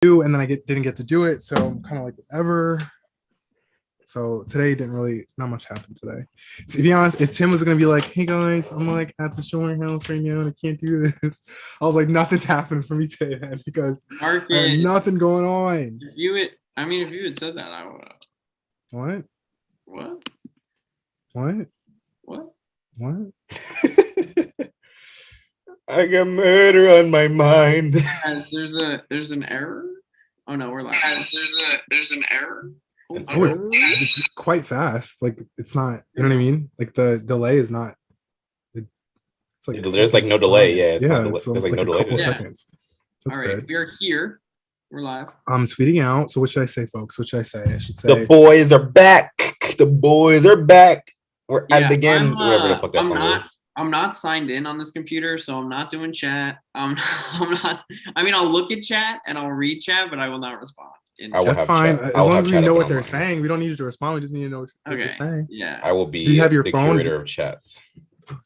do, and then didn't get to do it, so I'm kind of like whatever. So today not much happened today. To be honest, if Tim was gonna be like, "Hey guys, I'm like at the showing house right now and I can't do this," I was like, "Nothing's happened for me today, man, because I had nothing going on." If you had said that, I would have. What? I got murder on my mind. There's an error. Oh no, we're live. There's an error. It's quite fast. Like it's not. You know what I mean? Like the delay is not. It's like there's like no delay. Yeah, it's there's like no delay. Couple seconds. That's all right, good. We are here. We're live. I'm tweeting out. So what should I say, folks? What should I say? I should say the boys are back. The boys are back. We're at it again. Whatever the fuck that song is. I'm not signed in on this computer, so I'm not doing chat. I'm not. I mean, I'll look at chat and I'll read chat, but I will not respond. That's fine. As long as we know what they're saying, we don't need you to respond. We just need to know what they're saying. Yeah. I will be. Do you have your phone? Curator of chats. Do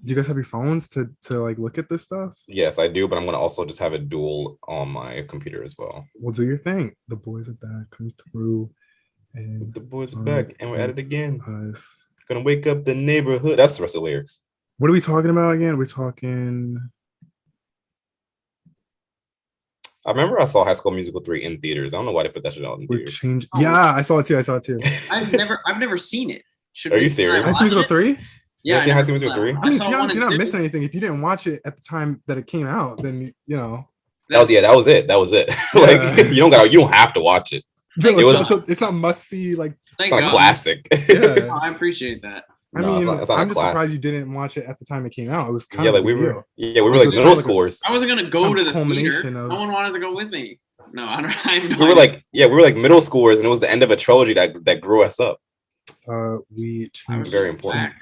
you guys have your phones to like look at this stuff? Yes, I do, but I'm gonna also just have it dual on my computer as well. Well, do your thing. The boys are back. Come through. And the boys are back, and we're at it again. Gonna wake up the neighborhood. That's the rest of the lyrics. What are we talking about again? We're talking. I remember I saw High School Musical 3 in theaters. I don't know why they put that shit out in theaters. Yeah, I saw it too. I've never seen it. Are you serious? High School Musical 3? Yeah, I seen High School Musical 3. I mean, to be honest, you're not missing anything. If you didn't watch it at the time that it came out, then you know. That was it. Like you don't have to watch it. It's not must see. Like it's not a classic. Yeah. I appreciate that. I mean, I'm just surprised you didn't watch it at the time it came out. It was kind of like we were like middle schoolers. I wasn't gonna go to the theater. No one wanted to go with me. No, we were like middle schoolers, and it was the end of a trilogy that grew us up. We changed very important.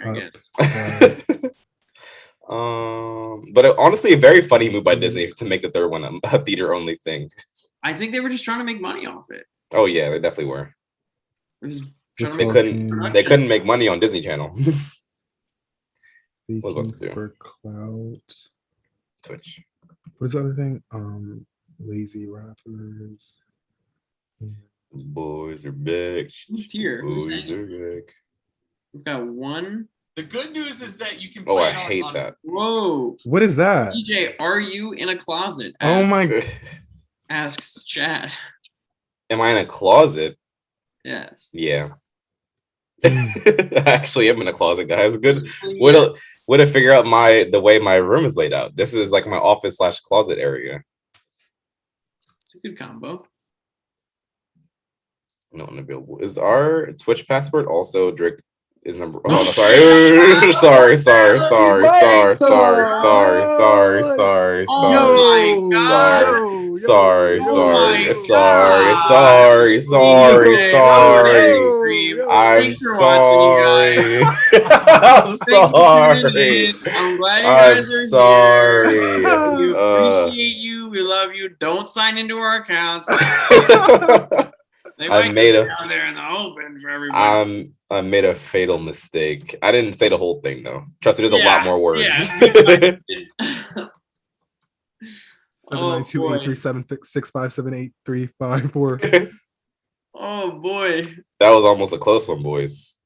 But honestly, a very funny move by Disney to make the third one a theater only thing. I think they were just trying to make money off it. Oh yeah, they definitely were. They couldn't make money on Disney Channel. For clout. Twitch. What's the other thing? Lazy rappers. Boys are back. Who's here? Boys are back. We've got one. The good news is that you can play I hate that. Whoa. What is that? DJ, are you in a closet? Oh my god. Asks chat. Am I in a closet? Yes. Yeah. Actually, I'm in a closet, guys. Good way to figure out the way my room is laid out. This is like my office / closet area. It's a good combo. No one available. Is our Twitch password also Drake is number? Oh no, sorry. sorry. Oh my god. Sorry. I'm sorry. I'm sorry. I'm glad you guys are sorry. Here. We appreciate you. We love you. Don't sign into our accounts. They might be down there in the open for everybody. I made a fatal mistake. I didn't say the whole thing though. Trust me, there's a lot more words. Yeah. 792-837-657-8354. Oh boy. That was almost a close one, boys.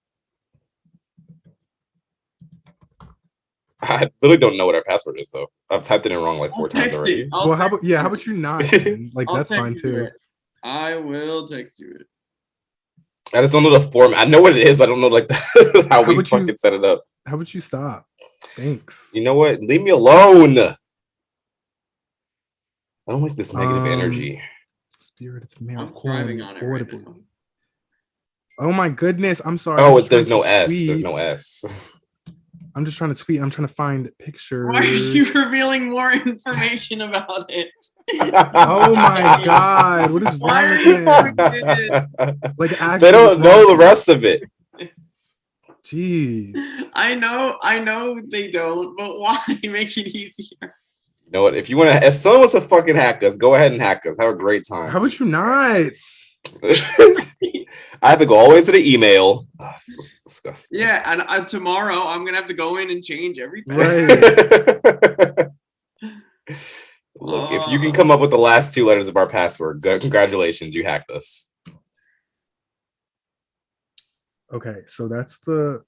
I really don't know what our password is though. I've typed it in wrong like 4 times already. Well, how about you not? Like that's fine too. I will text you it. I just don't know the form. I know what it is, but I don't know like how we fucking set it up. How about you stop? Thanks. You know what? Leave me alone. I don't like this negative energy. Spirit, it's male. I'm driving on it right now. Oh my goodness! I'm sorry. Oh, there's no S. There's no S. I'm just trying to tweet. I'm trying to find pictures. Why are you revealing more information about it? Oh my god! What is wrong with him? Like, they don't know the rest of it. Jeez. I know they don't, but why make it easier? You know what? If someone wants to fucking hack us, go ahead and hack us. Have a great time. How about you not? I have to go all the way to the email. Oh, this is disgusting. Yeah, and tomorrow I'm gonna have to go in and change everything. Right. Look, if you can come up with the last 2 letters of our password, congratulations, you hacked us. Okay, so that's the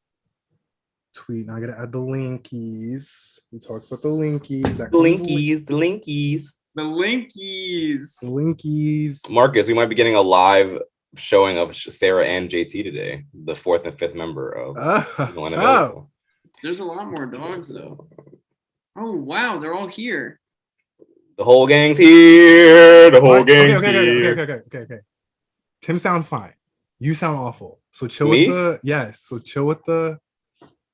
tweet. Now I gotta add the linkies. We talked about the linkies. The linkies. The linkies. The linkies. Marcus, we might be getting a live showing of Sarah and JT today, the 4th and 5th member of Oh. There's a lot more dogs though. Oh wow, they're all here. The whole gang's here. The whole gang's here. Okay. Tim sounds fine. You sound awful. So chill Me? with the So chill with the.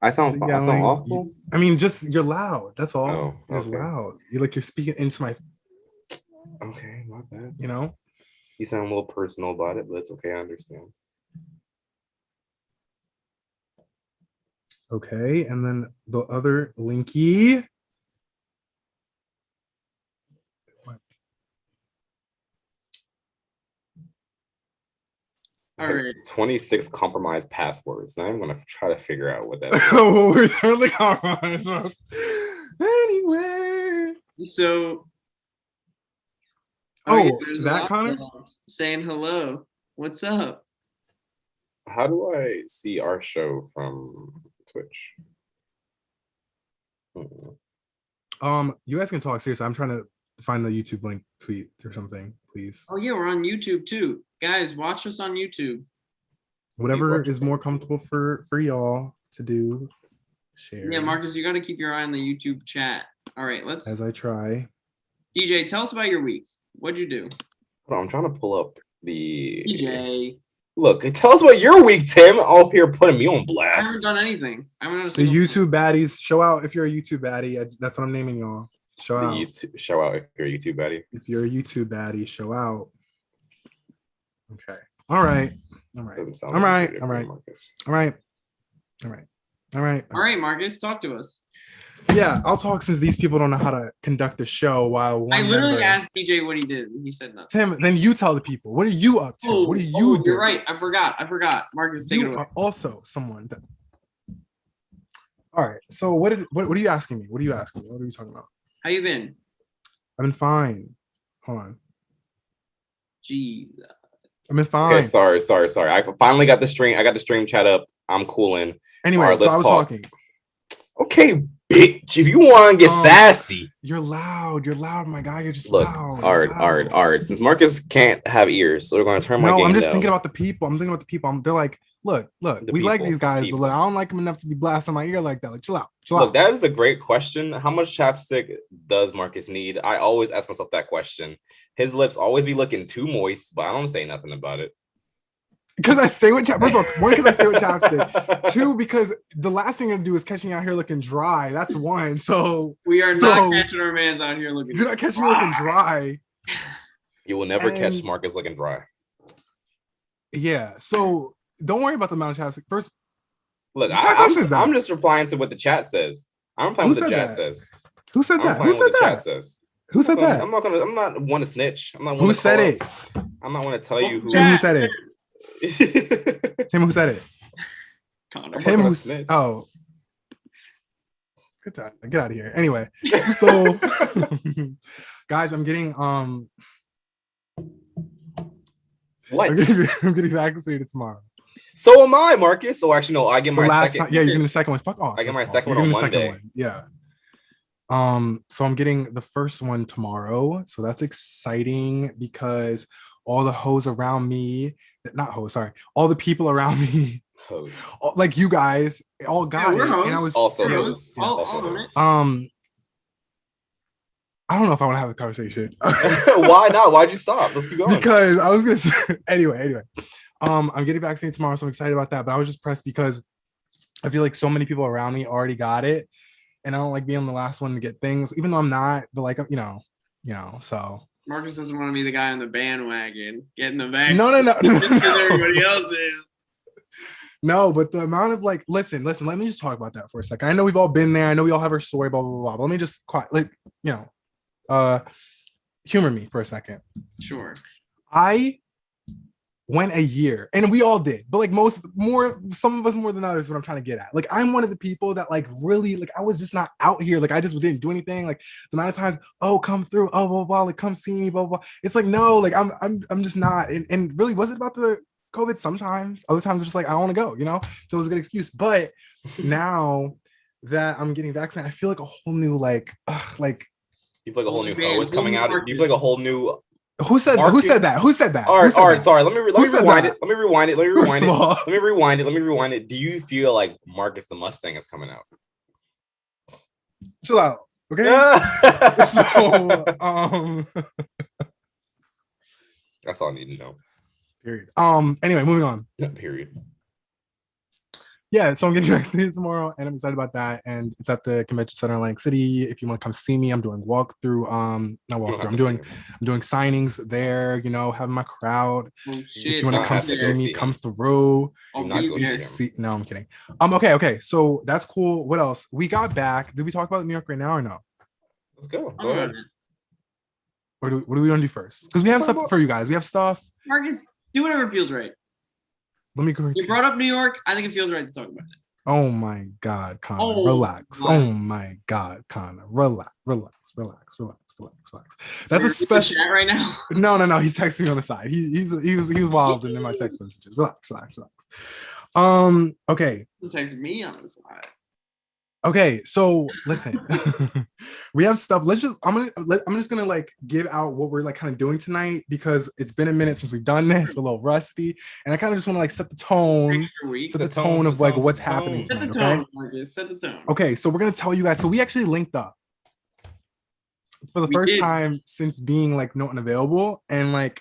I sound awful. I mean, just you're loud. That's all. Oh, You're just loud. You're speaking into my. Okay, my bad. You know. You sound a little personal about it, but it's okay. I understand. Okay, and then the other linky. What? All right. 26 compromised passwords. Now I'm gonna try to figure out what that is. Oh, we're totally compromised. Anyway. So. Is that Connor? Saying hello. What's up? How do I see our show from Twitch? You guys can talk seriously. I'm trying to find the YouTube link tweet or something, please. Oh yeah, we're on YouTube too. Guys, watch us on YouTube. Whatever is more comfortable for y'all to do. Share. Yeah, Marcus, you got to keep your eye on the YouTube chat. All right, let's. As I try. DJ, tell us about your week. What'd you do? Hold on, I'm trying to pull up the. DJ. Look, tell us about your week, Tim. All here putting me on blast. I haven't done anything. I haven't done a The single YouTube baddies, show out if you're a YouTube baddie. That's what I'm naming y'all. Show out. Show out if you're a YouTube baddie. If you're a YouTube baddie, show out. Okay. All right. All right. All right, Marcus, talk to us. Yeah, I'll talk since these people don't know how to conduct a show while one I literally member... asked DJ what he did, and he said nothing. Tim, then you tell the people. What are you up to? What are you doing? You're right. I forgot. Marcus, take it away. You are also someone that... All right. So what are you asking me? What are you asking me? What are you talking about? How you been? I've been fine. Hold on. Jesus. I've been fine. Okay, sorry. I finally got the stream. I got the stream chat up. I'm cooling. Anyway, right, so I was talking. Okay, bitch. If you want to get sassy, you're loud. You're loud, my guy. You're just look. Loud. All right. Since Marcus can't have ears, so we're going to turn my. No, I'm just down. thinking about the people. They're like, look. We like these guys, but look, I don't like them enough to be blasting my ear like that. Like, chill out. Look, that is a great question. How much chapstick does Marcus need? I always ask myself that question. His lips always be looking too moist, but I don't say nothing about it. Because I stay with chapstick. First of all, one, because I stay with chapstick. Two, because the last thing you're gonna do is catch me out here looking dry. That's one. So we are not catching our mans out here looking. You're not catching me looking dry. You will never catch Marcus looking dry. Yeah. So don't worry about the amount of chapstick. First, look, I'm just replying to what the chat says. I'm replying what the chat says. Who said that? Who said that? Who said that? I'm not one to snitch. I'm not one who said it? I'm not one to tell you who. Tim, who said it? Tim, who said it? Connor. Tim, who said? Oh, good job. Get out of here. Anyway, so guys, I'm getting what? I'm getting vaccinated tomorrow. So am I, Marcus. So actually, no, I get my second. Yeah, you're getting the second one. Fuck off. I get my second one on Monday. Yeah. So I'm getting the first one tomorrow. So that's exciting because all the hoes around me, all the people around me, hoes, like you guys, all got it. Hoes. And I was also hoes. I don't know if I want to have a conversation. Why not? Why'd you stop? Let's keep going. Because I was gonna say anyway. I'm getting vaccinated tomorrow, so I'm excited about that. But I was just pressed because I feel like so many people around me already got it, and I don't like being the last one to get things, even though I'm not. But like, you know. So Marcus doesn't want to be the guy on the bandwagon getting the vaccine. No. Because everybody else is. No, but the amount of like, listen. Let me just talk about that for a second. I know we've all been there. I know we all have our story. Blah blah blah. But let me just humor me for a second. Sure. I went a year, and we all did, but like some of us more than others, what I'm trying to get at. Like, I'm one of the people that like really, like, I was just not out here. Like, I just didn't do anything. Like, the amount of times, oh, come through, oh, blah, blah, blah, like, come see me, blah, blah, blah. It's like, no, like, I'm just not. And really, was it about the COVID? Sometimes, other times it's just like, I don't want to go, so it was a good excuse. But now that I'm getting vaccinated, I feel like a whole new, like, you feel like a whole new hoe is coming out. Do you feel like a whole new Who said that? Who said that? All right, sorry. Let me rewind it. Let me rewind it. Do you feel like Marcus the Mustang is coming out? Chill out. Okay. So that's all I need to know. Period. Anyway, moving on. Period. Yeah, so I'm getting vaccinated tomorrow, and I'm excited about that. And it's at the convention center in Atlantic City. If you want to come see me, I'm doing walkthrough. Not walkthrough. I'm doing signings there. Having my crowd. Oh, if you want to come see me, come through. No, I'm kidding. Okay. So that's cool. What else? We got back. Did we talk about New York right now or no? Let's go. Go ahead. Or what do we want to do first? Because we have stuff for you guys. We have stuff. Marcus, do whatever feels right. Let me go. You brought up New York. I think it feels right to talk about it. Oh my God, Connor, relax. Oh my God, Connor, relax. That's a special chat right now. No. He's texting me on the side. He was wild in my text messages. Relax. Okay. He text me on the side. Okay, so listen, we have stuff. I'm just gonna like give out what we're like kind of doing tonight because it's been a minute since we've done this. We're a little rusty, and I kind of just want to like set the tone, of like what's happening tonight. Set the tone, Marcus. Set the tone. Okay, so we're gonna tell you guys. So we actually linked up for the first time since being like no unavailable, and like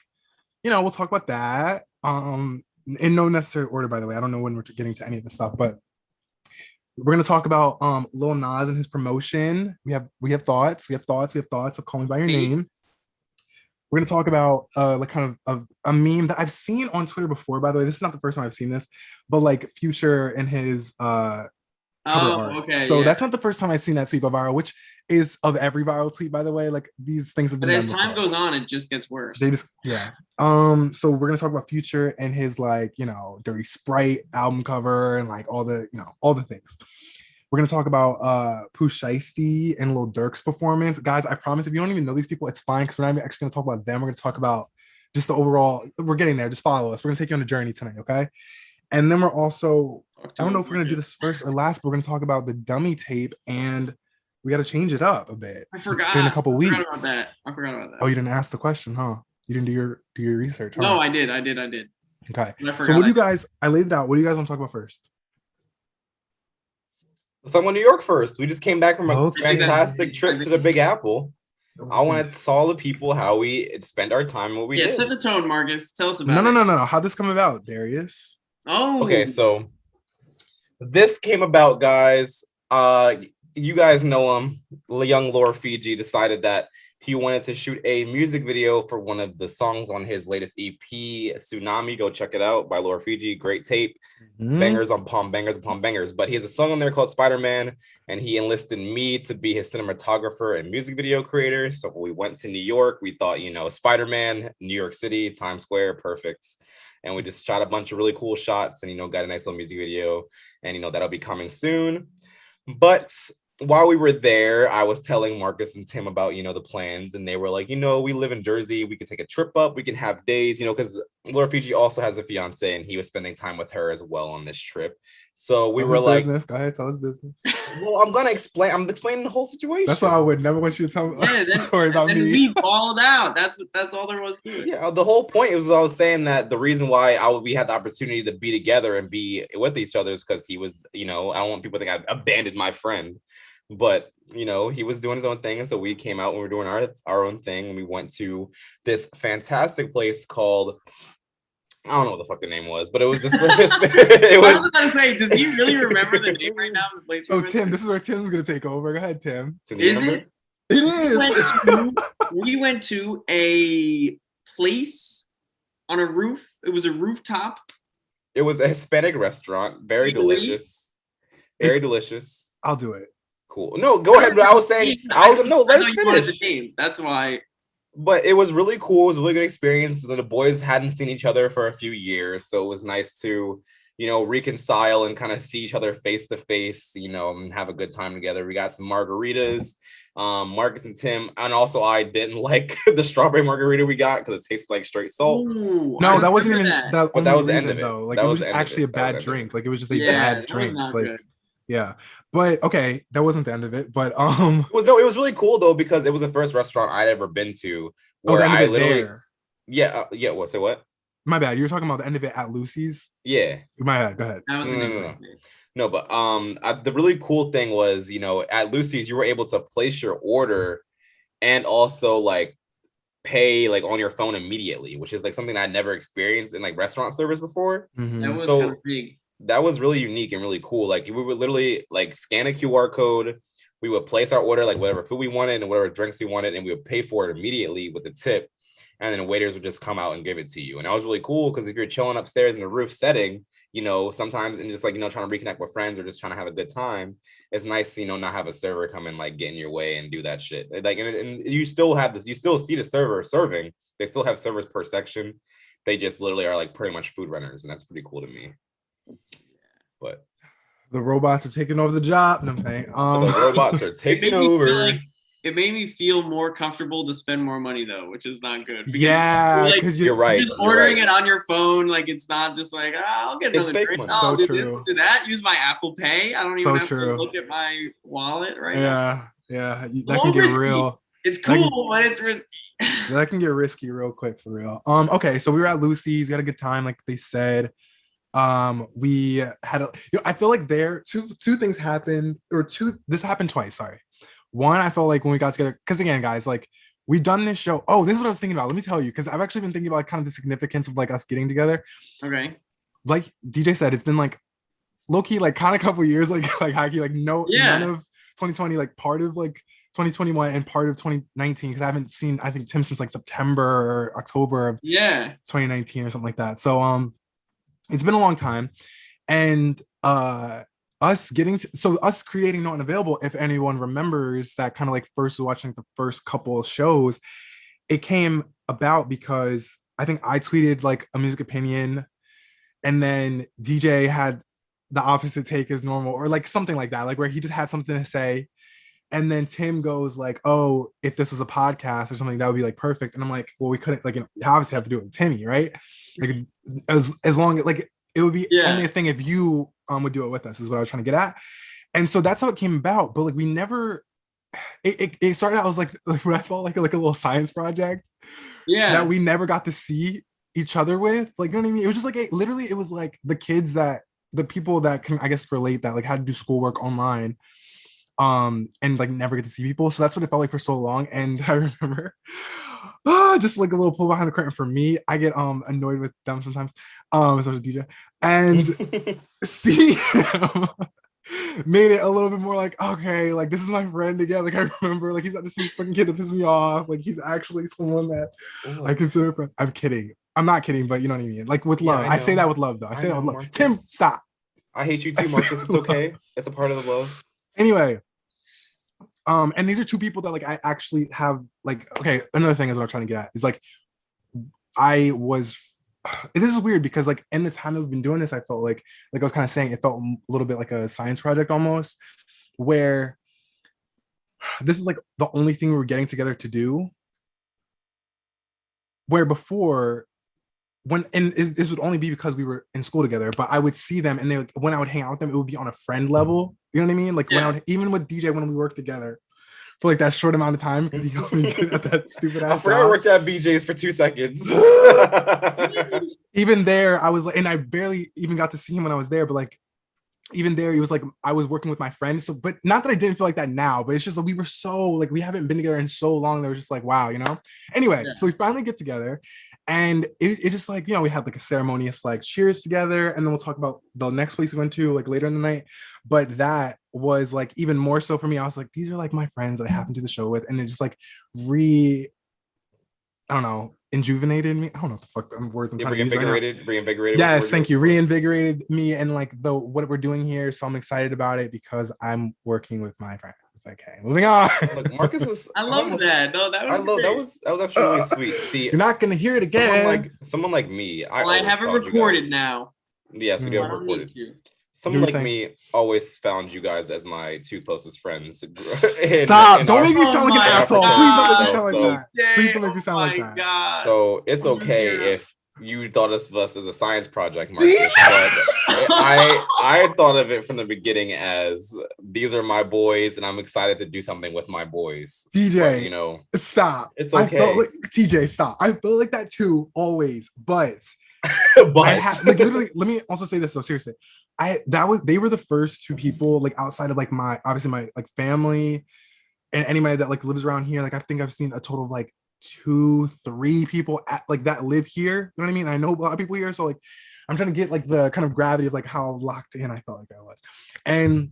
we'll talk about that. In no necessary order, by the way. I don't know when we're getting to any of this stuff, but. We're gonna talk about Lil Nas and his promotion. We have thoughts. We have thoughts of Call Me by Your Name. We're gonna talk about like kind of a meme that I've seen on Twitter before. By the way, this is not the first time I've seen this, but like Future and his cover art. Okay. So that's not the first time I've seen that tweet go viral, which is of every viral tweet, by the way. Like these things have been. But as time goes on, it just gets worse. So we're gonna talk about Future and his like Dirty Sprite album cover and like all the things. We're gonna talk about Pooh Shiesty and Lil Durk's performance, guys. I promise if you don't even know these people, it's fine because we're not actually gonna talk about them. We're gonna talk about just the overall. We're getting there. Just follow us. We're gonna take you on a journey tonight, okay? And then we're also. I don't know if we're gonna do this first or last, but we're gonna talk about the dummy tape, and we got to change it up a bit. I forgot. It's been a couple weeks. I forgot about that. Oh, you didn't ask the question, huh? You didn't do your research, huh? No, I did. Okay. So what do you guys? I laid it out. What do you guys want to talk about first? Let's talk about New York first. We just came back from a fantastic trip to the Big Apple. I want to tell the people how we spend our time. What we did. Set the tone, Marcus. Tell us about it. No. How'd this come about, Darius? Oh. Okay, so this came about, guys. You guys know him. Young Lore Fiji decided that he wanted to shoot a music video for one of the songs on his latest EP, Tsunami. Go check it out by Lore Fiji. Great tape. Bangers upon bangers upon bangers. But he has a song on there called Spider-Man, and he enlisted me to be his cinematographer and music video creator. So we went to New York. We thought, Spider-Man, New York City, Times Square, perfect. And we just shot a bunch of really cool shots and, got a nice little music video. And, that'll be coming soon. But while we were there, I was telling Marcus and Tim about, the plans. And they were like, we live in Jersey. We could take a trip up. We can have days, because Laura Fiji also has a fiance and he was spending time with her as well on this trip. So we were like, business. Go ahead, tell us business. Well, I'm explaining the whole situation. That's why I would never want you to tell me a story about me. We balled out. That's all there was to it. Yeah, the whole point was I was saying that the reason why we had the opportunity to be together and be with each other is because he was, I don't want people to think I abandoned my friend. But, he was doing his own thing. And so we came out and we were doing our own thing. And we went to this fantastic place called, I don't know what the fuck the name was, but it was just, it was. I was about to say, does he really remember the name right now of the place? Oh, Tim, this is where Tim's going to take over. Go ahead, Tim. Is it? It is. We went to a place on a roof. It was a rooftop. It was a Hispanic restaurant. Very delicious. Very delicious. I'll do it. Cool. No, go ahead. But I was saying, let us finish. That's why. But it was really cool. It was a really good experience. The boys hadn't seen each other for a few years, so it was nice to, reconcile and kind of see each other face to face, and have a good time together. We got some margaritas. Marcus and Tim, and also I didn't like the strawberry margarita we got because it tastes like straight salt. Ooh, No, that wasn't even that. the But that only was the end reason, of it. though. Like, That it was was the just end of actually a it. That was the bad end of drink. it. Like, it was just a Yeah, bad that was drink. not Like, good. yeah. But okay, that wasn't the end of it. But It was really cool though because it was the first restaurant I'd ever been to oh, where the end of I it literally there. yeah what say what My bad. You were talking about the end of it at Lucy's. yeah My bad. Go ahead. That was an No. interesting place. No, but the really cool thing was, at Lucy's, you were able to place your order and also like pay like on your phone immediately, which is like something I never experienced in like restaurant service before. Mhm. That was So- kind of big. That was really unique and really cool. Like we would literally like scan a QR code, we would place our order, like whatever food we wanted and whatever drinks we wanted, and we would pay for it immediately with the tip. And then the waiters would just come out and give it to you. And that was really cool because if you're chilling upstairs in a roof setting, sometimes and just like, trying to reconnect with friends or just trying to have a good time, it's nice, not have a server come and like get in your way and do that shit. Like, and you still have this, you still see the server serving. They still have servers per section. They just literally are like pretty much food runners. And that's pretty cool to me. But The robots are taking over the job. No, I'm saying. the robots are taking over. It made me feel more comfortable to spend more money though, which is not good. Because Yeah, like, because You're right. just ordering it on your phone, like it's not just like I'll get It's another fake drink. money. I'll So do this, true. I'll do that. Use my Apple Pay. I don't even So have true. to look at my wallet right now. Yeah. That little can get risky. real. It's cool, but it's risky. That can get risky real quick for real. Okay, so we were at Lucy's. We had a good time, like they said. We had I feel like there two things happened, or this happened twice. Sorry. One, I felt like when we got together, because again, guys, like we've done this show. Oh, this is what I was thinking about. Let me tell you, because I've actually been thinking about kind of the significance of like us getting together. Okay. Like DJ said, it's been like low-key, like kind of couple years, like high key, like none of 2020, like part of like 2021 and part of 2019, because I haven't seen, I think, Tim since like September or October of 2019 or something like that. So it's been a long time. And us creating Not Unavailable, if anyone remembers that kind of like first watching the first couple of shows, it came about because I think I tweeted like a music opinion, and then DJ had the opposite take as normal, or like something like that, like where he just had something to say. And then Tim goes like, oh, if this was a podcast or something, that would be like perfect. And I'm like, well, we couldn't, like, you obviously have to do it with Timmy, right? Like as long as like it would be only a thing if you would do it with us, is what I was trying to get at. And so that's how it came about. But like we never, it started out, I was like what I felt like a little science project that we never got to see each other with. Like, you know what I mean? It was just like literally it was like the people that can, I guess, relate, that like had to do schoolwork online and like never get to see people. So that's what it felt like for so long. And I remember just like a little pull behind the curtain for me, I get annoyed with them sometimes, especially DJ, and see him made it a little bit more like, okay, like this is my friend again. Like I remember, like he's not just some fucking kid that pisses me off. Like he's actually someone that I consider a friend. I'm kidding. I'm not kidding, but you know what I mean. Like with love. I say that with love, though. I say that with love. Marcus. Tim, stop. I hate you too, Marcus. It's okay. It's a part of the love. Anyway, and these are two people that like I actually have like. Okay, another thing is what I'm trying to get at is like this is weird because like in the time that we've been doing this, I felt like I was kind of saying, it felt a little bit like a science project almost, where this is like the only thing we were getting together to do. Where before, this would only be because we were in school together, but I would see them, and they like, when I would hang out with them, it would be on a friend level. You know what I mean? Like when I would, even with DJ, when we worked together for like that short amount of time, because he helped me get at that stupid ass. I forgot I worked at BJ's for 2 seconds. Even there, I was like, and I barely even got to see him when I was there, but like even there, he was like, I was working with my friends. So, but not that I didn't feel like that now, but it's just like we were so like, we haven't been together in so long. They were just like, wow, you know? Anyway, so we finally get together, and it just like, you know, we had like a ceremonious like cheers together, and then we'll talk about the next place we went to like later in the night. But that was like even more so for me. I was like, these are like my friends that I happen to do the show with, and it just like I don't know, injuvenated me. I don't know what the fuck words I'm trying to use right now. Reinvigorated. Yes, thank you. Reinvigorated me and like what we're doing here. So I'm excited about it because I'm working with my friends. It's okay. Moving on. Look, Marcus was. I love that. No, that was. That was actually really sweet. See, You're not gonna hear it again. Someone like me. I have it recorded now. Yes, we do have recorded. Someone like me always found you guys as my two closest friends. Stop! Don't make me sound like an asshole. Please don't make me sound like that. Please don't make me sound like that. God. So it's okay if you thought of us as a science project, Marcus. But I thought of it from the beginning as these are my boys, and I'm excited to do something with my boys. DJ, but, stop. It's okay. I felt like, TJ, stop. I felt like that too, always. But literally, let me also say this though. Seriously, they were the first two people like outside of like my like family and anybody that like lives around here. Like I think I've seen a total of like 2-3 people like that live here. You know what I mean? I know a lot of people here, so like I'm trying to get like the kind of gravity of like how locked in I felt like I was, and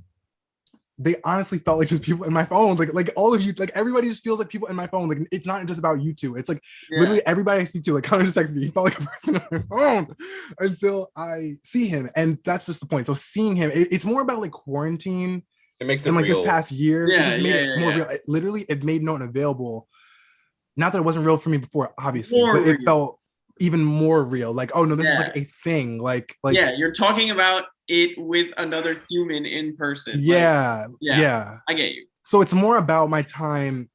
they honestly felt like just people in my phone. Like all of you, like everybody just feels like people in my phone. Like it's not just about you two. It's like literally everybody I speak to, like kind of just texts me. He felt like a person on my phone until I see him, and that's just the point. So seeing him, it's more about like quarantine. It makes it and like real. this past year, it just made it more real. It made Note available. Not that it wasn't real for me before, obviously, but it felt even more real. Like, oh no, this is like a thing. Like you're talking about it with another human in person. Yeah. I get you. So it's more about my time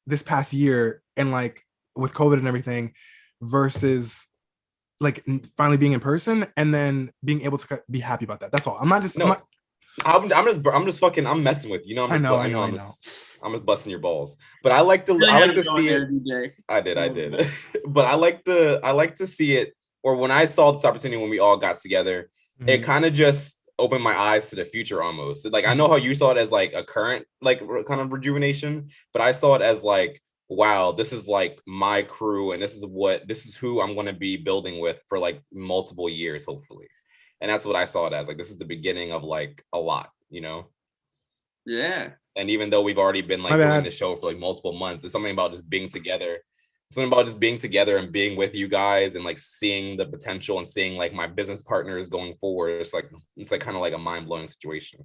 this past year and like with COVID and everything versus like finally being in person and then being able to be happy about that. That's all. I'm just fucking. I'm messing with you. I know. I'm just busting your balls. But I like to see it. I did. But I like to see it. Or when I saw this opportunity when we all got together, it kind of just opened my eyes to the future almost. Like I know how you saw it as like a current like kind of rejuvenation, but I saw it as like, wow, this is like my crew and this is who I'm going to be building with for like multiple years, hopefully. And that's what I saw it as. Like this is the beginning of like a lot, Yeah. And even though we've already been like doing the show for like multiple months, it's something about just being together. Something about just being together and being with you guys and like seeing the potential and seeing like my business partners going forward. It's like kind of like a mind-blowing situation.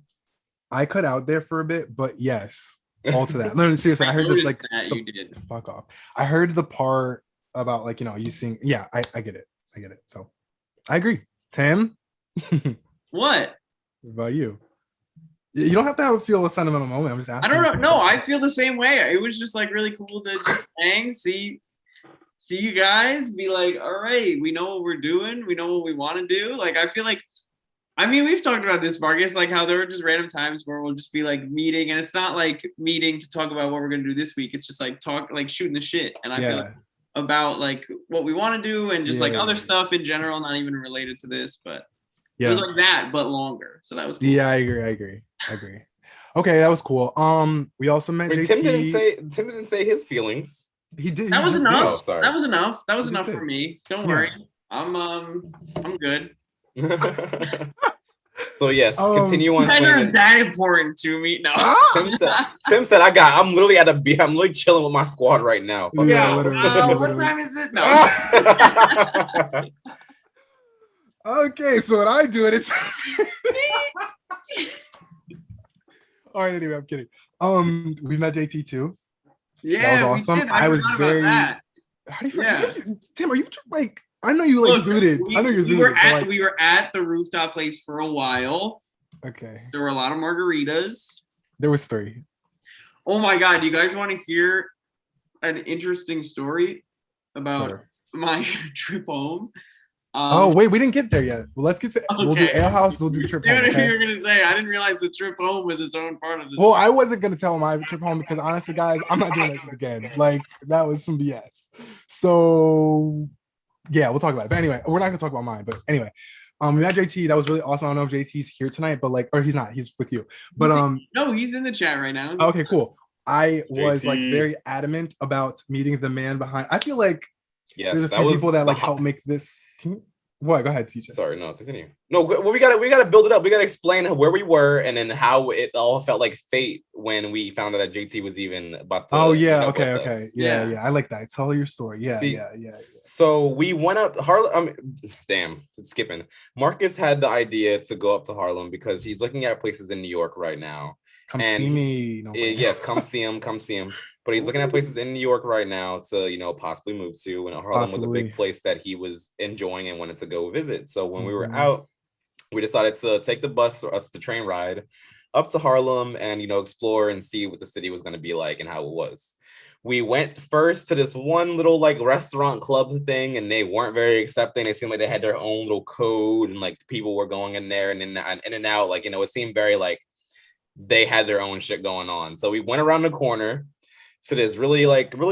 I cut out there for a bit, but yes, all to that. No, seriously, I heard you did. Fuck off. I heard the part about like you seeing. Yeah, I get it. So I agree. Tim, what about you? You don't have to feel a sentimental moment. I'm just asking. I don't know. No, I feel the same way. It was just like really cool to just hang, see you guys, be like, all right, we know what we're doing. We know what we want to do. Like, I feel like, we've talked about this, Marcus, like how there are just random times where we'll just be like meeting, and it's not like meeting to talk about what we're going to do this week. It's just like shooting the shit. And I feel like about like what we want to do and just like other stuff in general, not even related to this, but it was like that, but longer. So that was cool. Yeah, I agree. Okay, that was cool. We also met JT. Tim didn't say his feelings. He did. That was enough. Oh, sorry. That was enough. That was enough for me. Don't worry. I'm good. So yes, continue on. You guys are that important to me. No. Tim said, I'm literally I'm literally chilling with my squad right now. Yeah. What time is it? No. Okay, so what I do it's all right. Anyway, I'm kidding. We met JT too. Yeah, that was awesome. I was very. How do you forget? Yeah. Tim, are you like? I know you like zooted. I know you're zooted. We were at the rooftop place for a while. Okay. There were a lot of margaritas. There was 3. Oh my God! Do you guys want to hear an interesting story about my trip home? Wait, we didn't get there yet. Well, let's get to. Okay. We'll do Ale House. We'll do the trip home. Okay? You're gonna say I didn't realize the trip home was its own part of this. Well, I wasn't gonna tell my trip home because honestly, guys, I'm not doing that again. Like that was some BS. So yeah, we'll talk about it. But anyway, we're not gonna talk about mine. But anyway, we met JT. That was really awesome. I don't know if JT's here tonight, but like, or he's not. He's with you. But no, he's in the chat right now. Okay, cool. I was like very adamant about meeting the man behind. I feel like. Yes, there's a few people that like help make this. What? Go ahead, teacher. Sorry, no, continue. No, well, we gotta build it up. We gotta explain where we were and then how it all felt like fate when we found out that JT was even about to. Oh yeah, okay. Yeah. I like that. Tell your story. Yeah. So we went up Harlem. Damn, skipping. Marcus had the idea to go up to Harlem because he's looking at places in New York right now. Come And see me. No, wait. yes, come see him. Come see him. But he's looking at places in New York right now to possibly move to. And Harlem was a Possibly. big place that he was enjoying and wanted to go visit. So when we were Mhm. out, we decided to take the bus or the train ride up to Harlem and explore and see what the city was going to be like and how it was. We went first to this one little like restaurant club thing, and they weren't very accepting. It seemed like they had their own little code, and like people were going in there and in and out. Like it seemed very like they had their own shit going on. So we went around the corner to this really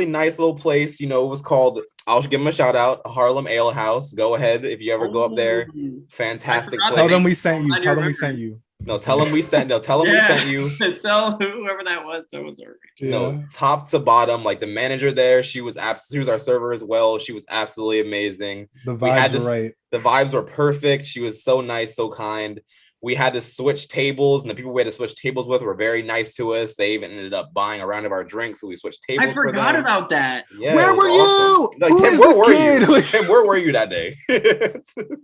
nice little place. It was called, I'll give them a shout out, Harlem Ale House. Go ahead if you ever go up there. Ooh. Fantastic I forgot place. Tell them we Place. sent you. Glad you Tell them we remembered. sent you. No, tell them we sent. No, tell them we sent you. Tell whoever that was. That was our No, top to bottom, like the manager there, she was our server as well. She was absolutely amazing. The We had vibes are right. The vibes were perfect. She was so nice, so kind. We had to switch tables, and the people we had to switch tables with were very nice to us. They even ended up buying a round of our drinks, so we switched tables. I forgot about that. Yeah, Where were you? Like, Who Tim, is where this were kid? you? Tim, where were you that day?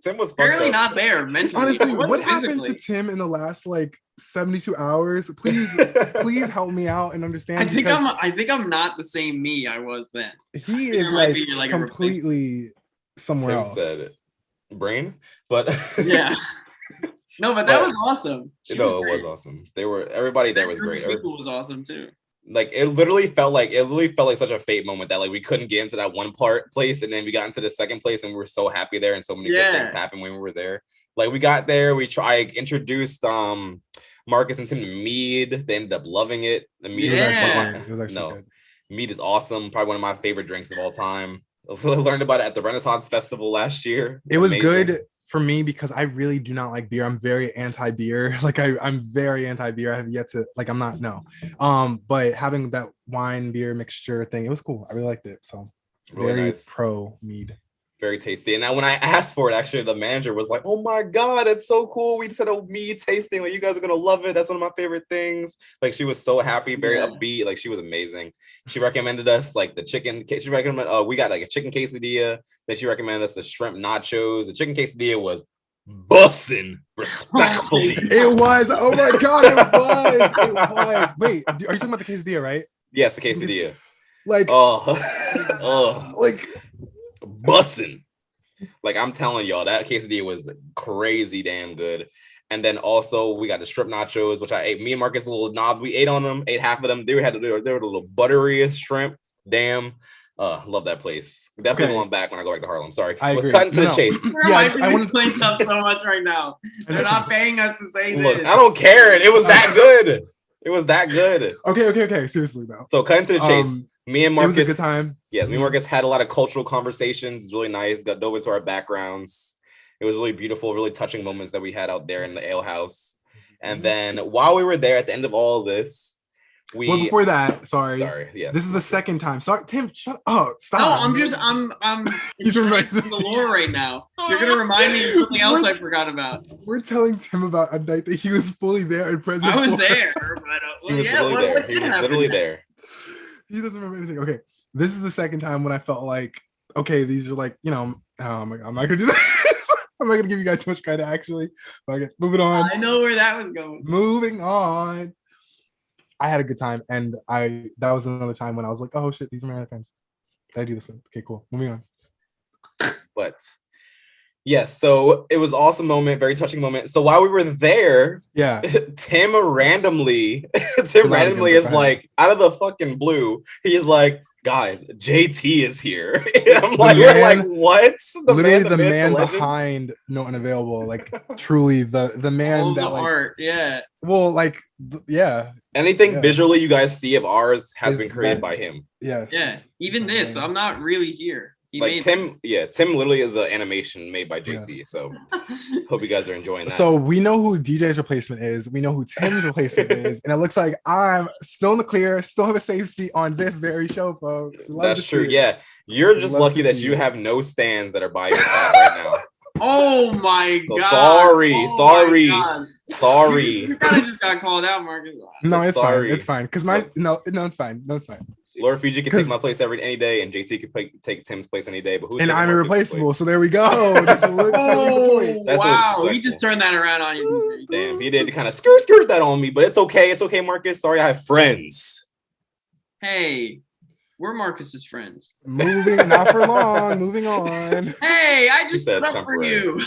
Tim was Apparently fucked up. not there mentally. Honestly, I was what happened to physically. Tim in the last like 72 hours? Please help me out and understand. I think because I think I'm not the same me I was then. he there is might like, be, like, a completely somewhere Tim else. said brain, but Yeah. No, but that was awesome. She it great. was awesome. Everybody there was That group great. of people was awesome too. Like it literally felt like such a fate moment that like we couldn't get into that one place, and then we got into the second place, and we were so happy there, and so many good things happened when we were there. Like we got there, I introduced Marcus and Tim to mead. They ended up loving it. The mead was actually good. Mead is awesome. Probably one of my favorite drinks of all time. I learned about it at the Renaissance Festival last year. It was good for me because I really do not like beer. I'm very anti-beer. Like I'm very anti-beer. I have yet to I'm not but having that wine beer mixture thing, it was cool. I really liked it. So really very nice. pro mead. Very tasty. And now when I asked for it, actually the manager was like, "Oh my god, it's so cool. We just had a mead tasting. Like you guys are gonna love it. That's one of my favorite things." Like she was so happy, very upbeat. Like she was amazing. She recommended us like the chicken. She recommended we got like a chicken quesadilla. Then she recommended us the shrimp nachos. The chicken quesadilla was bussin', respectfully. It was. Oh my god, it was. It was. Wait, are you talking about the quesadilla, right? Yes, the quesadilla. Like like bussin'. Like I'm telling y'all, that quesadilla was crazy damn good. And then also we got the shrimp nachos, which I ate. Me and Marcus, a little knob, we ate on them, ate half of them. They were the little butteriest shrimp. Damn. Love that place. Definitely going back when I go back to Harlem. Sorry. I agree. Cutting to the chase. I want to place up so much right now. They're not paying us to say Look, this. I don't care. It was that good. It was that good. Okay. Seriously though. So cutting to the chase. Me and Marcus. It was a good time. Yes, me and Marcus had a lot of cultural conversations. It's really nice. Got dove into our backgrounds. It was really beautiful, really touching moments that we had out there in the ale house. And then while we were there at the end of all of this, well, before that, sorry. Yes. This is the second time. Sorry, Tim, shut up. Stop. No, I'm He's remembering the lore right now. You're gonna remind me of something else I forgot about. We're telling Tim about a night that he was fully there and present. I was there, but he was literally there. He doesn't remember anything. Okay, this is the second time when I felt like, okay, these are like, I'm not gonna do that. I'm not gonna give you guys too much credit, actually. Okay, moving on. I know where that was going. Moving on. I had a good time, and that was another time when I was like, oh shit, these are my other friends. Did I do this one? Okay, cool. Moving on. But yes, so it was an awesome moment, very touching moment. So while we were there, Tim randomly is like, out of the fucking blue, he's like, guys, JT is here. I'm like, we're like, what? The man behind No Unavailable, like truly the man all that the like art, well, like anything visually you guys see of ours has been created by him. Yes. Yeah. Even this, I'm not really here. He like Tim, Tim literally is an animation made by JT. So hope you guys are enjoying that. So we know who DJ's replacement is. We know who Tim's replacement is, and it looks like I'm still in the clear. Still have a safe seat on this very show, folks. That's true. Yeah, you're just lucky that you have no stands that are by your side right now. Oh my god! Sorry. You kind of just got called out, Marcus. No, it's fine. It's fine. Cause it's fine. No, it's fine. Laura Fiji can take 'Cause- my place any day, and JT can take Tim's place any day. But who's And taking I'm Marcus's irreplaceable. place? So there we go. That's literally the point. That's wow, disrespectful. he just turned that around on you. Damn, he did kind of skirt that on me, but it's okay. It's okay, Marcus. Sorry, I have friends. Hey, we're Marcus's friends. Moving, not for long. Moving on. Hey, I You just said stood up for temporary. you.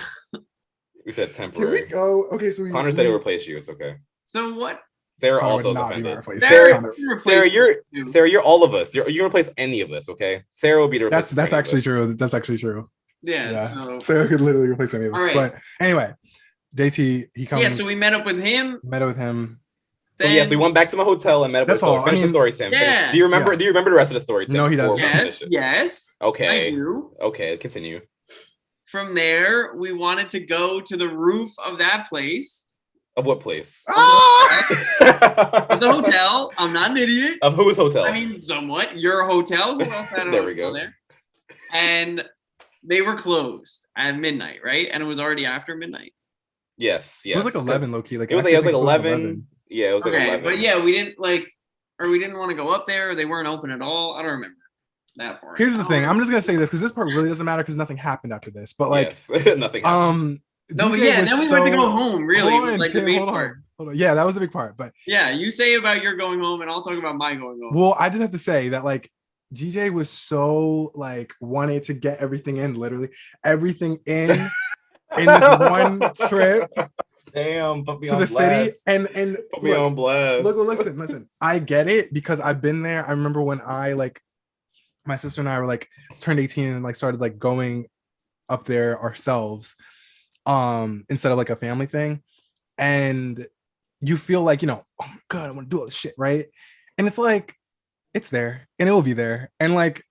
We said Can we temporary. go? Okay, so Connor said he'll replace you. It's okay. So what? Sarah Connor also would is not be my offended. replacement. Sarah, Connor- Sarah, you're all of us. You can replace any of us. Okay, Sarah will be the That's replacement. actually true. That's actually true. Yeah. So Sarah could literally replace any of us. All right. But anyway, JT, he comes. yeah. So we met up with him. Met with him. So yes, we went back to my hotel and met up with. That's all. So finish the story, Sam. Yeah. Do you remember? Yeah. Do you remember the rest of the story, Tim? No, he before we doesn't. finish Yes. it? Yes. Okay. I do. Okay, continue. From there, we wanted to go to the roof of that place. Of what place? Ah! Of the hotel. I'm not an idiot. Of whose hotel? I mean, somewhat. Your hotel. Who else had a There we hotel go. there? And they were closed at midnight, right? And it was already after midnight. yes. It was like 'cause 11, low key. Like It was I like think 11. Yeah, it was like Okay, 11. but yeah, we didn't we didn't want to go up there. Or they weren't open at all. I don't remember that part. Here's the thing. I'm just gonna say this because this part really doesn't matter because nothing happened after this. But like, yes. Nothing happened. No, but DJ yeah, was then we went to so- go home. Really, Hold was on, like the Tim, main hold part. on. Hold on. Yeah, that was the big part. But Yeah, you say about your going home, and I'll talk about my going home. well, I just have to say that like GJ was so like wanted to get everything in, literally everything in this one trip Damn, put me to on the city. blast. And Put me look, on blast. listen. I get it because I've been there. I remember when I like my sister and I were like turned 18 and like started like going up there ourselves instead of like a family thing. And you feel like, you know, oh my god, I want to do all this shit, right? And it's like it's there and it will be there and like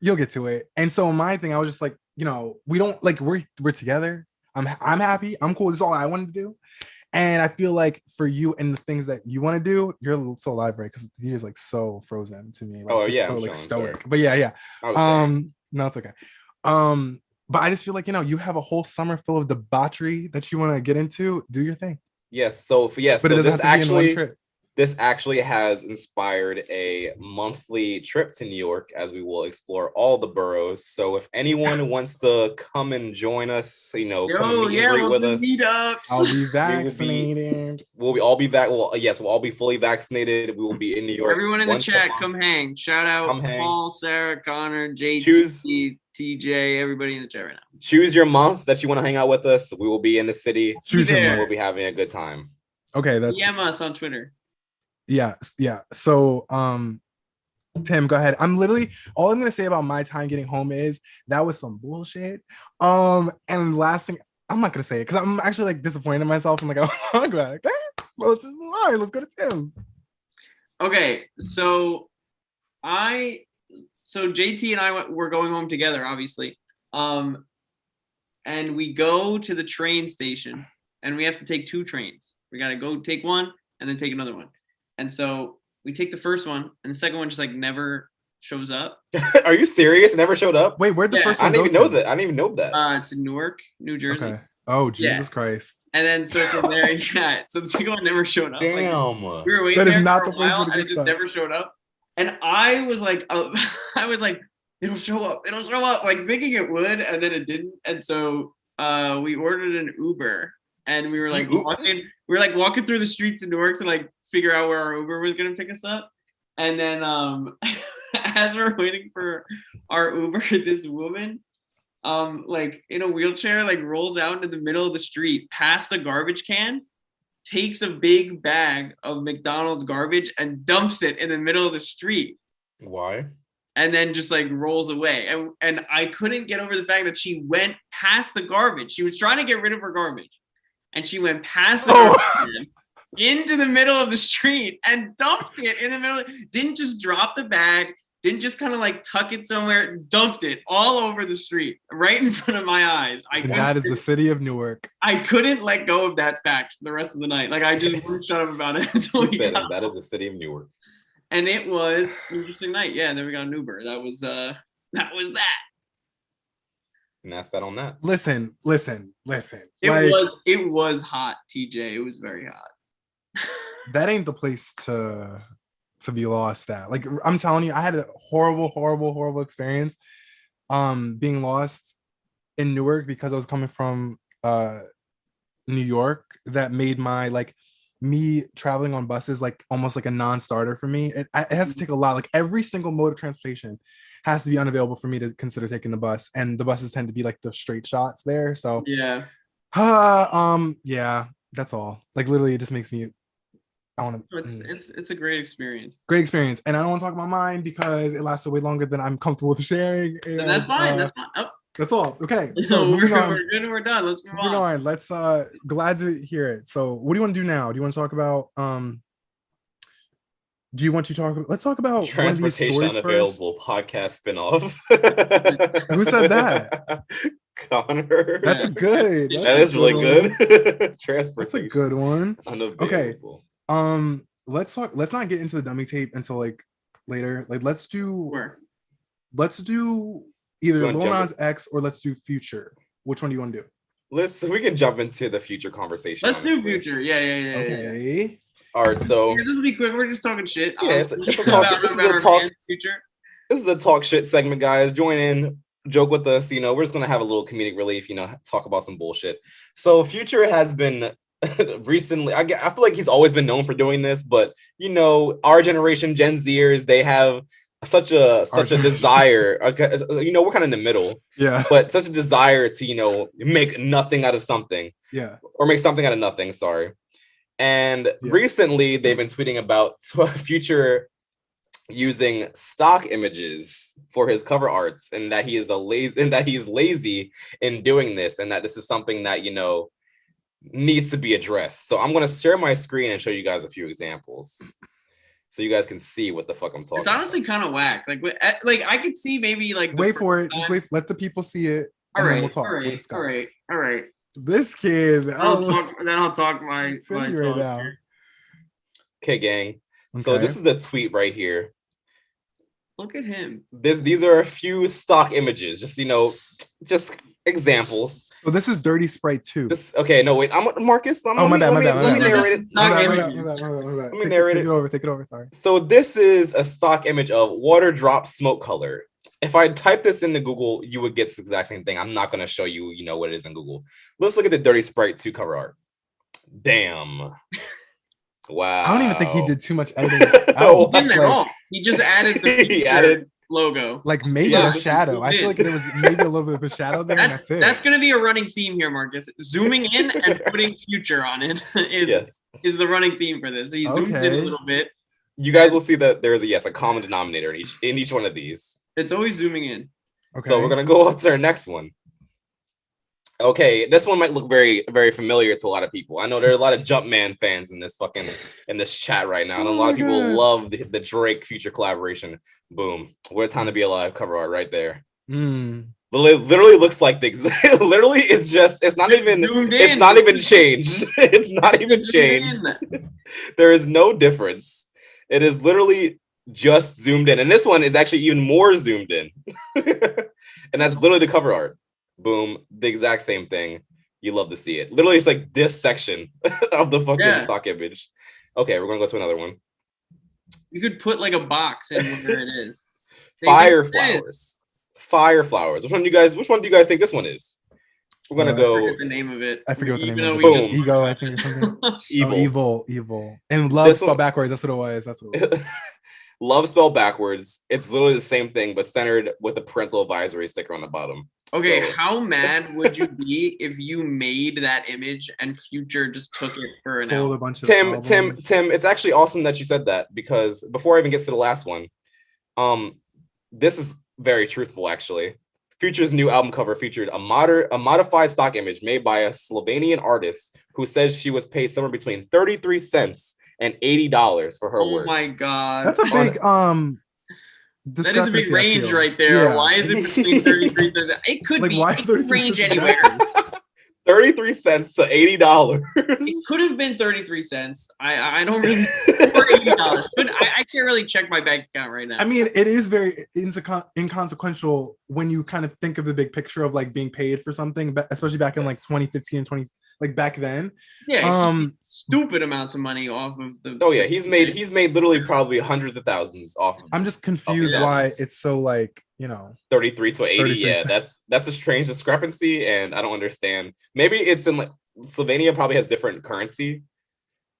you'll get to it. And so my thing, I was just like, you know, we don't like we're together. I'm happy. I'm cool. This is all I wanted to do. And I feel like for you and the things that you want to do, you're so alive, right? Because he is like so frozen to me. Like, Oh, just yeah, so I'm like chilling, stoic. sorry. But yeah. I was there. No, it's okay. But I just feel like, you know, you have a whole summer full of debauchery that you want to get into. Do your thing. Yes. So yes. But So it doesn't this have to be in one actually trip. this actually has inspired a monthly trip to New York as we will explore all the boroughs. So if anyone wants to come and join us, you know, come Oh meet yeah, and greet we'll with do us. meetups. I'll be be- vaccinated. We'll all be back. Well, yes, we'll all be fully vaccinated. We will be in New York. Everyone in the once a chat, month. come hang. Shout out Come hang. Paul, Sarah, Connor, JT, Choose- TJ, everybody in the chat right now. Choose your month that you want to hang out with us. We will be in the city. Choose your there. And month. we'll be having a good time. Okay, that's DM us on Twitter. yeah. So Tim, go ahead. I'm literally all I'm gonna say about my time getting home is that was some bullshit. And last thing, I'm not gonna say it because I'm actually like disappointed in myself. I'm like, oh my god. So let's just move on. Let's go to Tim. Okay, so JT and I were going home together, obviously. And we go to the train station and we have to take 2 trains. We got to go take one and then take another one. And so we take the first one and the second one just like never shows up. Are you serious? It never showed up? Wait, where'd the Yeah, first I one didn't go even know to? that. I didn't even know that. It's in Newark, New Jersey. Okay. Oh Yeah. Jesus Christ. And then so from there, yeah, so the second one never showed up. Like, Damn. we were waiting That is there not for the a place while where to and get it just stuck. never showed up. And I was like, it'll show up, like thinking it would, and then it didn't. And so we ordered an Uber, and we were like walking through the streets of Newark to like figure out where our Uber was gonna pick us up. And then as we're waiting for our Uber, this woman like in a wheelchair like rolls out into the middle of the street past a garbage can, takes a big bag of McDonald's garbage and dumps it in the middle of the street, Why? and then just like rolls away. And I couldn't get over the fact that she went past the garbage. She was trying to get rid of her garbage, and she went past the garbage can into the middle of the street and dumped it in the middle. Didn't just drop the bag, didn't just kind of like tuck it somewhere, dumped it all over the street right in front of my eyes. And that is the city of Newark. I couldn't let go of that fact for the rest of the night. Like I just wouldn't shut up about it until Who we said got it? That is the city of Newark. And it was an interesting night. Yeah, and then we got an Uber. That was that. And that's that on that. Listen. It was hot, TJ. It was very hot. That ain't the place to to be lost at. Like I'm telling you, I had a horrible experience being lost in Newark because I was coming from New York. That made my like me traveling on buses like almost like a non-starter for me. It has to take a lot. Like every single mode of transportation has to be unavailable for me to consider taking the bus, and the buses tend to be like the straight shots there. So Yeah. yeah, that's all. Like literally, it just makes me. I want to. It's a great experience. Great experience, and I don't want to talk about mine because it lasted way longer than I'm comfortable with sharing. And, That's fine. That's fine. Oh. That's all. Okay. So So moving on. we're good and we're done. Let's move Moving on. Let's glad to hear it. So what do you want to do now? Do you want to talk about do you want to talk let's talk about Transportation Unavailable podcast spinoff. Who said that? Connor. That's good. That is really good. Transportation. That's a good one. Unavailable. Okay. Let's not get into the dummy tape until like later. Like let's do either Lil Nas X or let's do Future. Which one do you want to do? We can jump into the Future conversation. Let's do Future. Yeah. Okay. Yeah. All right, so this will be quick. We're just talking shit. Yeah, it's a talk. This is a talk shit segment, guys. Join in, joke with us. You know, we're just gonna have a little comedic relief. You know, talk about some bullshit. So Future has been recently. I feel like he's always been known for doing this, but you know, our generation, Gen Zers, they have such a desire. You know, we're kind of in the middle. Yeah. But such a desire to make nothing out of something. Yeah. Or make something out of nothing. Sorry. And recently, they've been tweeting about Future using stock images for his cover arts, and that he's lazy in doing this, and that this is something that needs to be addressed. So I'm gonna share my screen and show you guys a few examples, so you guys can see what the fuck I'm talking. It's honestly kind of whack. Like I could see maybe like. Wait for it. Just wait. Let the people see it. All right. Then we'll talk. We'll discuss. All right. This kid. I'll talk my right now. Okay, gang. Okay. So this is a tweet right here. Look at him. These are a few stock images, just examples. So this is Dirty Sprite 2. Okay, no wait. I'm Marcus. My bad. Let me narrate it. Let me narrate it. Take it over. Sorry. So this is a stock image of water drop smoke color. If I type this into Google, you would get the exact same thing. I'm not going to show you, what it is in Google. Let's look at the Dirty Sprite 2 cover art. Damn. Wow. I don't even think he did too much editing. He didn't at all. He just added the logo. Like maybe a shadow. I feel like there was maybe a little bit of a shadow there. That's it. That's going to be a running theme here, Marcus. Zooming in and putting Future on it is the running theme for this. So he zooms in a little bit. You guys will see that there is a common denominator in each one of these. It's always zooming in. Okay. So we're gonna go up to our next one. Okay, this one might look very, very familiar to a lot of people. I know there are a lot of Jumpman fans in this chat right now. And a lot of people love the Drake Future collaboration. Boom. What a Time to Be Alive cover art right there. Literally looks like literally it's not even changed. It's not even changed. There is no difference. It is literally just zoomed in, and this one is actually even more zoomed in. And that's literally the cover art. Boom, the exact same thing. You love to see it. Literally, it's like this section of the fucking stock image. Okay, we're gonna go to another one. You could put like a box in where it is. Fire flowers. Which one do you guys think this one is? We're gonna go. I forget the name of it. I forget what the name of it is. Just Ego, I think, or something. Evil. And love spelled backwards. That's what it was. Love spelled backwards. It's literally the same thing, but centered with a parental advisory sticker on the bottom. Okay, so, how mad would you be if you made that image and Future just took it for an sold a bunch of Tim, it's actually awesome that you said that, because before I even get to the last one, this is very truthful actually. Future's new album cover featured a modified stock image made by a Slovenian artist who says she was paid somewhere between 33 cents and $80 for her work. Oh my god. That's a big that is a big range right there. Yeah. Why is it between 33 cents? It could be range anywhere. 33 cents to $80. It could have been 33 cents. I don't really or $80. But I can't really check my bank account right now. I mean, it is very inconsequential when you kind of think of the big picture of like being paid for something, especially back in like 2015 and 20, like back then. Yeah, he made stupid amounts of money off of the. Oh yeah, he's made literally probably hundreds of thousands off of I'm just confused why it's so like, 33 to 80. 33 Yeah, that's a strange discrepancy, and I don't understand. Maybe it's in like Slovenia probably has different currency,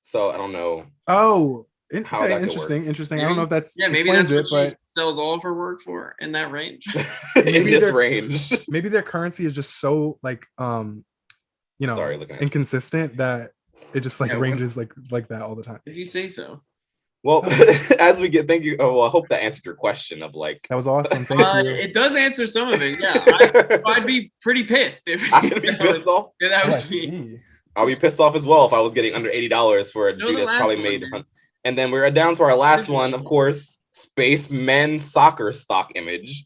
so I don't know. Oh, how okay, that could interesting. Maybe, I don't know if that's maybe explains that's what it, she sells all of her work for in that range. in maybe this range. maybe their currency is just so like Sorry, looking at inconsistent that it just like Yeah, ranges like that all the time. If you say so. Well, as we get, thank you. Oh, well, I hope that answered your question of like. That was awesome. Thank you. It does answer some of it. Yeah, I'd be pretty pissed if I could be pissed off. if that Oh, I was me. see. I'll be pissed off as well if I was getting under $80 for a Show dude the that's last probably one, made. man. And then we're down to our last one, of course, Space Men Soccer stock image.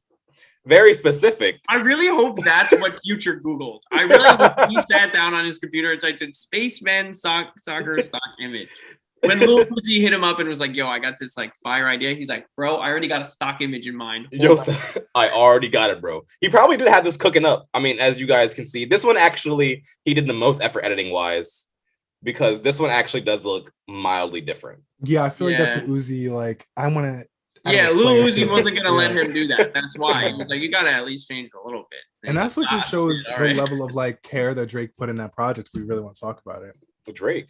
Very specific. I really hope that's what Future Googled. I really hope he sat down on his computer and typed in Spaceman soccer stock image. When Lil Uzi hit him up and was like, yo, I got this like fire idea. He's like, bro, I already got a stock image in mind. Yo, I already got it, bro. He probably did have this cooking up. I mean, as you guys can see, this one actually, he did the most effort editing wise, because this one actually does look mildly different. Yeah, I feel like that's an Uzi. Like, I want to. Yeah, Lil Uzi wasn't gonna let Yeah. him do that. That's why he was like, you gotta at least change a little bit. And that's what just shows all the right. level of like care that Drake put in that project. We really want to talk about it. Drake.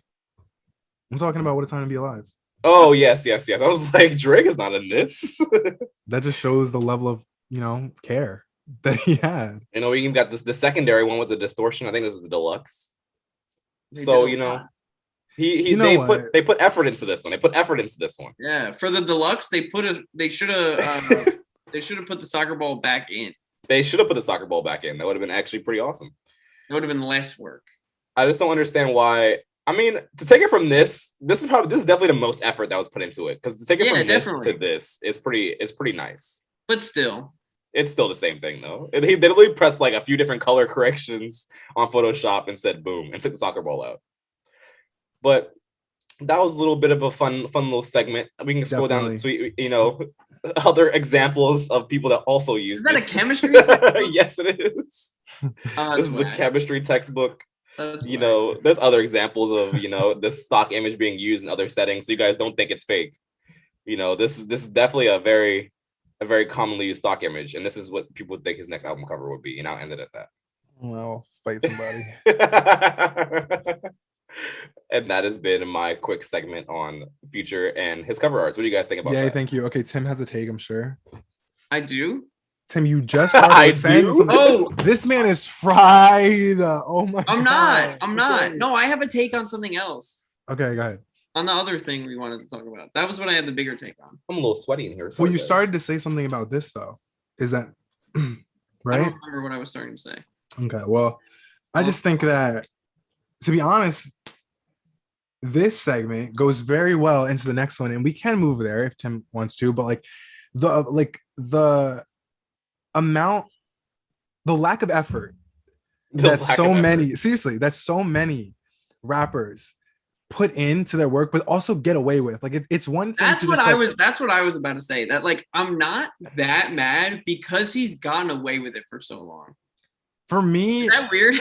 I'm talking about What a Time to Be Alive. Oh, yes. I was like, Drake is not in this. That just shows the level of, care that he had. We even got the secondary one with the distortion. I think this is the deluxe. They So, did a lot. they put effort into this one. They put effort into this one. Yeah, for the deluxe, they should have put the soccer ball back in. They should have put the soccer ball back in. That would have been actually pretty awesome. It would have been less work. I just don't understand why. I mean, to take it from this is definitely the most effort that was put into it. Because to take it from this to this is pretty nice. But still. It's still the same thing though. They literally pressed like a few different color corrections on Photoshop and said boom and took the soccer ball out. But that was a little bit of a fun little segment. We can scroll down to other examples of people that also use. Is that this. a chemistry? Yes, it is. This is a chemistry textbook. There's other examples of this stock image being used in other settings, so you guys don't think it's fake. This is definitely a very commonly used stock image, and this is what people think his next album cover would be, and I'll end it at that. Well, fight somebody. And that has been my quick segment on Future and his cover arts. What do you guys think about that? Yeah, thank you. Okay, Tim has a take, I'm sure. I do. Tim, you just started I saying do? something. Oh, This man is fried. Oh my I'm God. not. Okay. No, I have a take on something else. Okay, go ahead. On the other thing we wanted to talk about. That was what I had the bigger take on. I'm a little sweaty in here. Well, you started to say something about this though. Is that I right? don't remember what I was starting to say. Okay, well, I just think that, to be honest, this segment goes very well into the next one, and we can move there if Tim wants to, but like the amount, the lack of effort that so many rappers put into their work, but also get away with. Like it's one thing. That's what I was about to say. That like I'm not that mad because he's gotten away with it for so long. For me, Is that weird?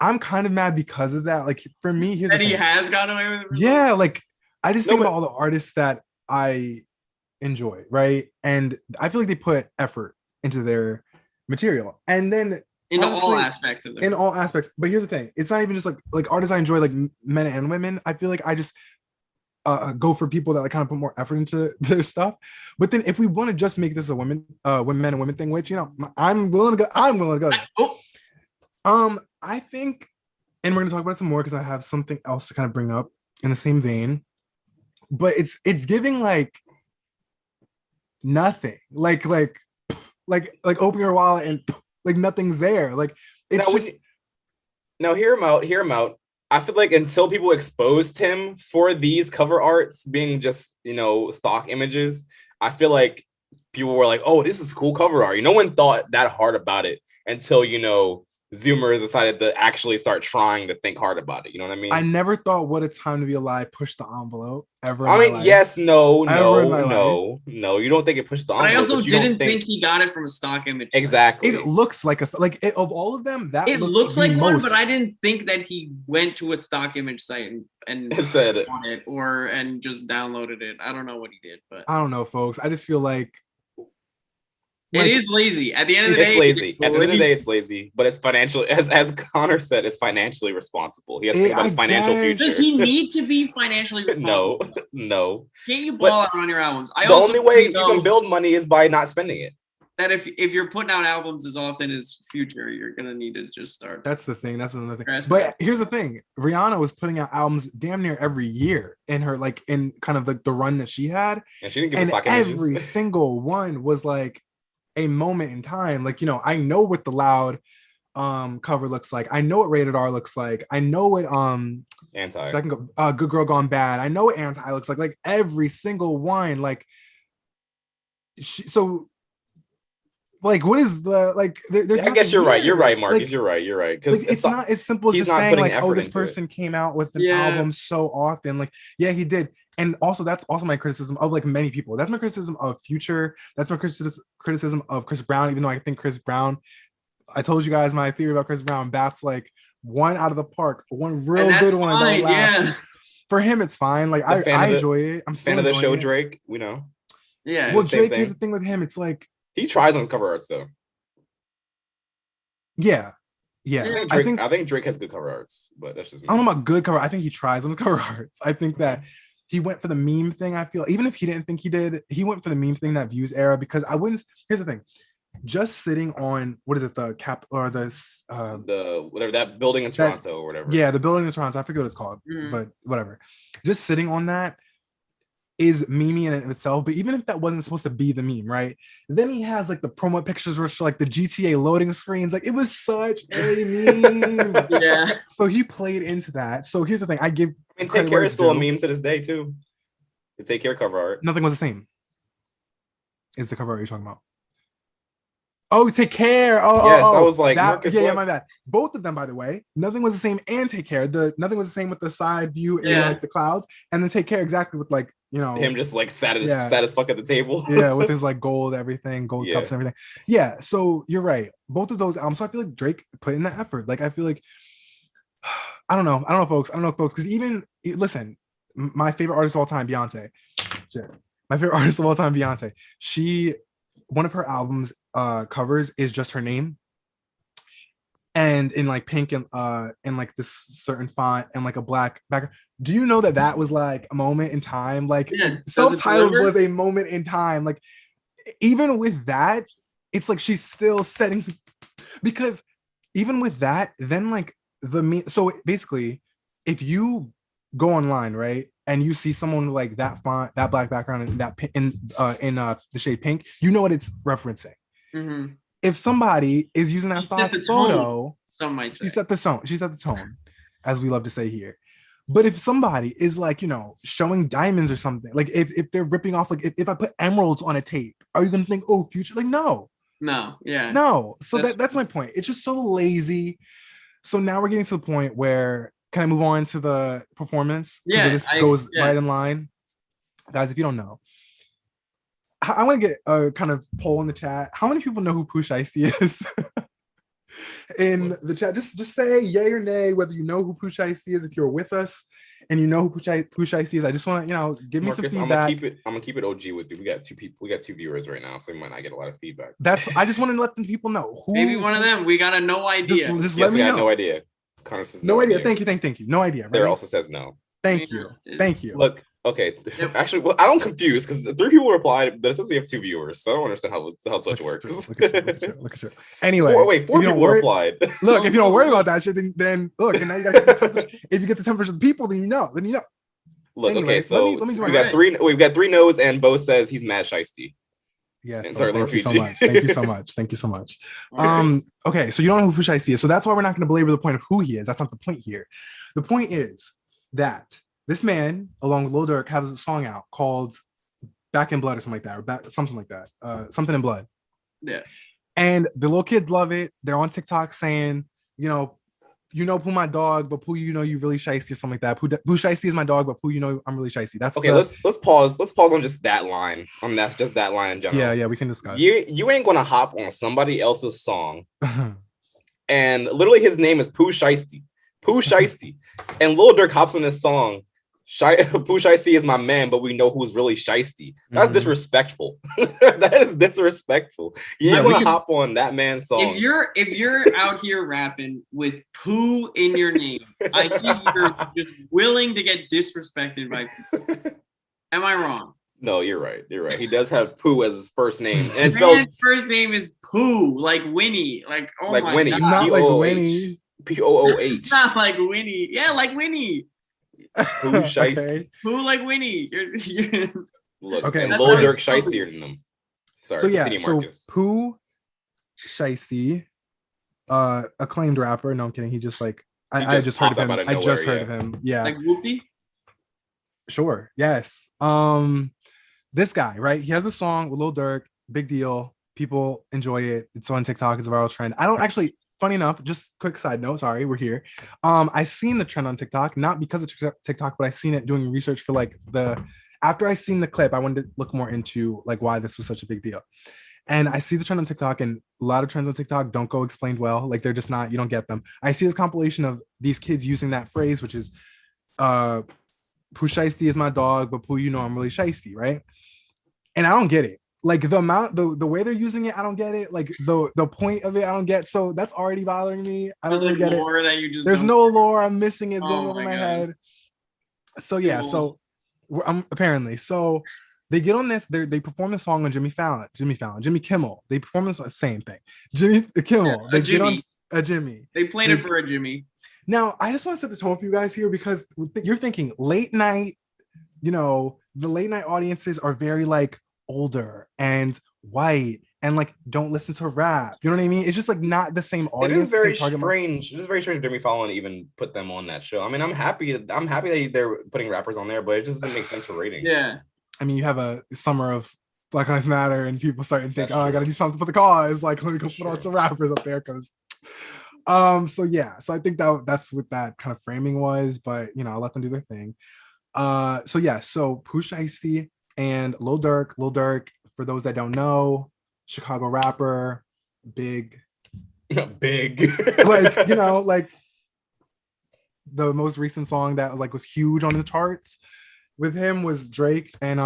I'm kind of mad because of that. Like for me, here's That the he thing. has gotten away with it. Yeah, like I just think about all the artists that I enjoy, right? And I feel like they put effort into their material, and then In honestly, all aspects of it. in all aspects. But here's the thing: it's not even just like artists I enjoy, like men and women. I feel like I just go for people that like kind of put more effort into their stuff. But then if we want to just make this a men and women thing, which I'm willing to go. Oh, I think, and we're gonna talk about it some more because I have something else to kind of bring up in the same vein. But it's giving like nothing, like open your wallet and like nothing's there. Like it's now hear him out. I feel like until people exposed him for these cover arts being just stock images, I feel like people were like, "Oh, this is cool cover art." No one thought that hard about it until Zoomers decided to actually start trying to think hard about it. You know what I mean? I never thought "What a Time to Be Alive" pushed the envelope ever. I mean, yes, no. Life. You don't think it pushed the But envelope. I also you didn't don't think he got it from a stock image site. exactly. It looks like of all of them, that It looks looks like the one, most. but I didn't think that he went to a stock image site and It said it. on it and just downloaded it. I don't know what he did, but I don't know, folks. I just feel like it is lazy. At the end of the It's day, lazy. At the end of the day, it's lazy, but it's financially, as Connor said, it's financially responsible. He has to think about his financial future. Does he need to be financially responsible? No. Can't you ball out on your albums? The only way you can build money is by not spending it. That if you're putting out albums as often as Future, you're gonna need to just start. That's the thing. That's another thing. But here's the thing: Rihanna was putting out albums damn near every year in her in kind of the run that she had, and she didn't give stock every images. single one was like a moment in time. Like, I know what the Loud cover looks like. I know what Rated R looks like. I know what Anti. So I can go Good Girl Gone Bad. I know what Anti looks like. Like every single one. Like what is the there's I guess you're right. You're right, Marcus. Like, you're right. Because it's not as simple as just saying like, oh, this person came out with an album so often. Like, yeah, he did. And also, that's also my criticism of like many people. That's my criticism of Future. That's my criticism of Chris Brown. Even though I think Chris Brown, I told you guys my theory about Chris Brown. That's like one out of the park, one real good one. Fine, yeah. For him, it's fine. Like I enjoy it. I'm still fan of the show. it. Drake, we know. Yeah. Well, Drake, here's the thing with him. It's like he tries on his cover arts though. Yeah. I think Drake has good cover arts, but that's just me. I don't know about good cover. I think he tries on his cover arts. I think that he went for the meme thing. I feel even if he didn't think he did, he went for the meme thing, that Views era, because I wouldn't. Here's the thing: just sitting on what is it, the cap or the whatever that building in Toronto or whatever. Yeah, the building in Toronto. I forget what it's called, but whatever. Just sitting on that is memey in itself. But even if that wasn't supposed to be the meme, right? Then he has like the promo pictures which like the GTA loading screens. Like it was such a meme. Yeah. So he played into that. So here's the thing: Take Care is still a meme to this day too. The Take Care cover art. Nothing was the same. Is the cover art you're talking about? Oh, Take Care. Yes, I was like, Marcus, yeah, my bad. Both of them, by the way, Nothing Was the Same and Take Care. Nothing Was the Same with the side view and like the clouds, and then Take Care exactly with like him just like sad as fuck at the table. Yeah, with his like gold everything, gold cups and everything. Yeah, so you're right. Both of those albums. So I feel like Drake put in the effort. Like I feel like I don't know, folks. Because even listen, my favorite artist of all time, Beyonce. Shit. My favorite artist of all time, Beyonce. One of her albums covers is just her name, and in like pink and in like this certain font and like a black background. Do you know that was like a moment in time? Like Self-Titled was a moment in time. Like even with that, it's like she's still setting, because even with that, then like so basically, if you go online, right, and you see someone like that font, that black background, and that in the shade pink, you know what it's referencing. Mm-hmm. If somebody is using that stock photo, some might say she set the tone, as we love to say here. But if somebody is like, showing diamonds or something, like if they're ripping off, like if I put emeralds on a tape, are you gonna think, oh, Future? Like no. So that's my point. It's just so lazy. So now we're getting to the point where, can I move on to the performance? Yeah, this goes right in line. Guys, if you don't know, I want to get a kind of poll in the chat. How many people know who Pooh Shiesty is? In the chat, just say yay or nay whether you know who Pooh Shiesty is. If you're with us and you know who Pooh Shiesty is, I just want to give me some feedback. I'm gonna keep it OG with you. We got two people. We got two viewers right now, so we might not get a lot of feedback. I just want to let the people know who. Maybe one of them. We got no idea. Just let me know. No idea. Connor says no idea. Thank you. No idea. Sarah also says no. Thank you. Look, okay. Yep. Actually, well, I don't confuse because 3 people replied, but it says we have 2 viewers, so I don't understand how Twitch works. Look at you. Anyway, 4 people replied. Look, if you don't worry about that shit, then look, and now you got to get the temperature. If you get the temperature of the people, then you know. Look, anyway, okay, so let me we got 3. We've got 3 no's, and Bo says he's mad shiesty. Yes, thank you so much. Thank you so much. Okay, so you don't know who Pooh Shiesty is, so that's why we're not going to belabor the point of who he is. That's not the point here. The point is that this man, along with Lil Durk, has a song out called "Back in Blood" or something like that, or something like that, something in blood. Yeah. And the little kids love it. They're on TikTok saying you know Pooh my dog, but Pooh, you know you really shiesty or something like that. Pooh shiesty is my dog, but Pooh, you know I'm really shiesty. That's Okay, let's pause. Let's pause on just that line. That's just that line in general. yeah, we can discuss. You ain't gonna hop on somebody else's song, and literally his name is Pooh Shiesty. Pooh Shiesty, and Lil Durk hops on this song. Pooh Shiesty is my man, but we know who's really shiesty. That's disrespectful. That is disrespectful. You ain't gonna hop on that man's song. If you're out here rapping with Pooh in your name, I think you're just willing to get disrespected by people. Am I wrong? No, you're right. You're right. He does have Pooh as his first name, and it's His spelled first name is Pooh, like Winnie, like oh like my Winnie, God. Not like Winnie. P-O-O-H. Not like Winnie. Yeah, like Winnie. Pooh Shiesty. Okay. Pooh like Winnie. You're Look, Okay, and that's Lil fine. Durk shiestier than them. Sorry, So yeah, continue, so Marcus. Pooh Shiesty, acclaimed rapper. No, I'm kidding. He just like I just heard of popped him. up out of I just nowhere, heard of him. Yeah. like Whoopty. Sure. Yes. This guy, right? He has a song with Lil Durk. Big deal. People enjoy it. It's on TikTok. It's a viral trend. I don't actually. Funny enough, just quick side note. Sorry, we're here. I seen the trend on TikTok, not because of TikTok, but I seen it doing research for like after I seen the clip, I wanted to look more into like why this was such a big deal. And I see the trend on TikTok, and a lot of trends on TikTok don't go explained well. Like they're just not. You don't get them. I see this compilation of these kids using that phrase, which is, "Pooh Shiesty is my dog, but Pooh, you know I'm really shiesty," right? And I don't get it. Like the amount, the way they're using it, I don't get it. Like the point of it, I don't get. So that's already bothering me. I don't really get it. That you just There's don't no lore. I'm missing it. It's going Oh over my my God. head. So yeah. So apparently, so they get on this. They perform the song on Jimmy Kimmel. They perform this same thing. Jimmy Kimmel. Yeah, they Jimmy. get on a Jimmy. They played it for a Jimmy. Now, I just want to set the tone for you guys here because you're thinking late night, the late night audiences are very like older and white and like don't listen to rap. You know what I mean? It's just like not the same It audience. is very same target strange. It is very strange Jimmy Fallon even put them on that show. I mean, I'm happy that they're putting rappers on there, but it just doesn't make sense for ratings. Yeah. I mean, you have a summer of Black Lives Matter and people starting to think, That's I true. gotta do something for the cause. Like, let me go That's put on true. some rappers up there because so yeah, so I think that's what that kind of framing was, but I'll let them do their thing. So yeah, so Pooh Shiesty and Lil Durk, for those that don't know, Chicago rapper, big, Big. like like the most recent song that like was huge on the charts with him was Drake and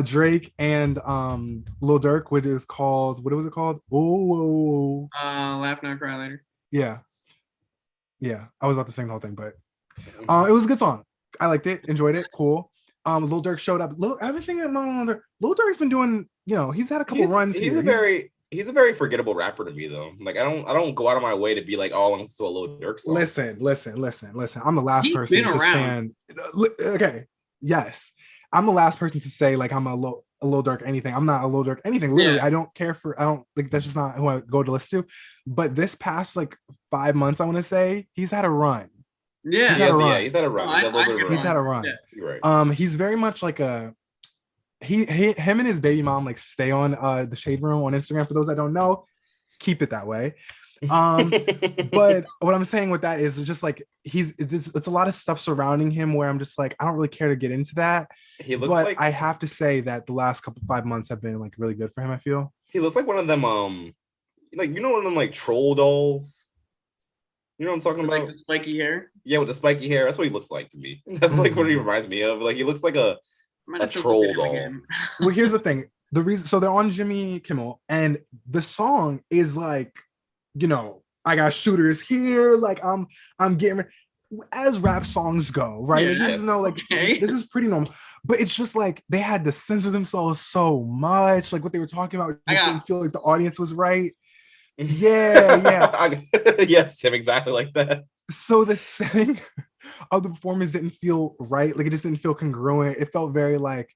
Drake and Lil Durk, what was it called? Oh, Laugh Not Cry Later. yeah. I was about to sing the whole thing, but it was a good song. I liked it, enjoyed it, cool. Lil Durk showed up. Everything that Lil Durk's been doing, he's had a couple runs. He's a very forgettable rapper to me though. Like I don't go out of my way to be like, oh, I'm to a Lil Durk song. Listen. I'm the last He's person been to around. stand. Okay, yes, I'm the last person to say like I'm a Lil Durk anything. I'm not a Lil Durk anything. Literally, Yeah. I don't like that's just not who I go to listen to. But this past like 5 months, I want to say he's had a run. Yeah. He's had a run. He's had a run. He's had a little bit of a He's had a run. Yeah. You're right. He's very much like him and his baby mom like stay on the Shade Room on Instagram. For those that don't know, keep it that way. But what I'm saying with that is just like it's a lot of stuff surrounding him where I'm just like I don't really care to get into that. He looks but like I have to say that the last 5 months have been like really good for him. I feel he looks like one of them like one of them like troll dolls. You know what I'm talking Like about? the spiky hair. Yeah, with the spiky hair. That's what he looks like to me. That's like what he reminds me of. Like he looks like a troll doll. well, here's the thing. The reason, so they're on Jimmy Kimmel, and the song is like, I got shooters here. Like I'm getting as rap songs go, right? Like, this is Okay. this is pretty normal, but it's just like they had to censor themselves so much. Like what they were talking about just didn't feel like the audience was right. Yeah. Yes, Tim, exactly like that. So the setting of the performance didn't feel right. Like it just didn't feel congruent. It felt very like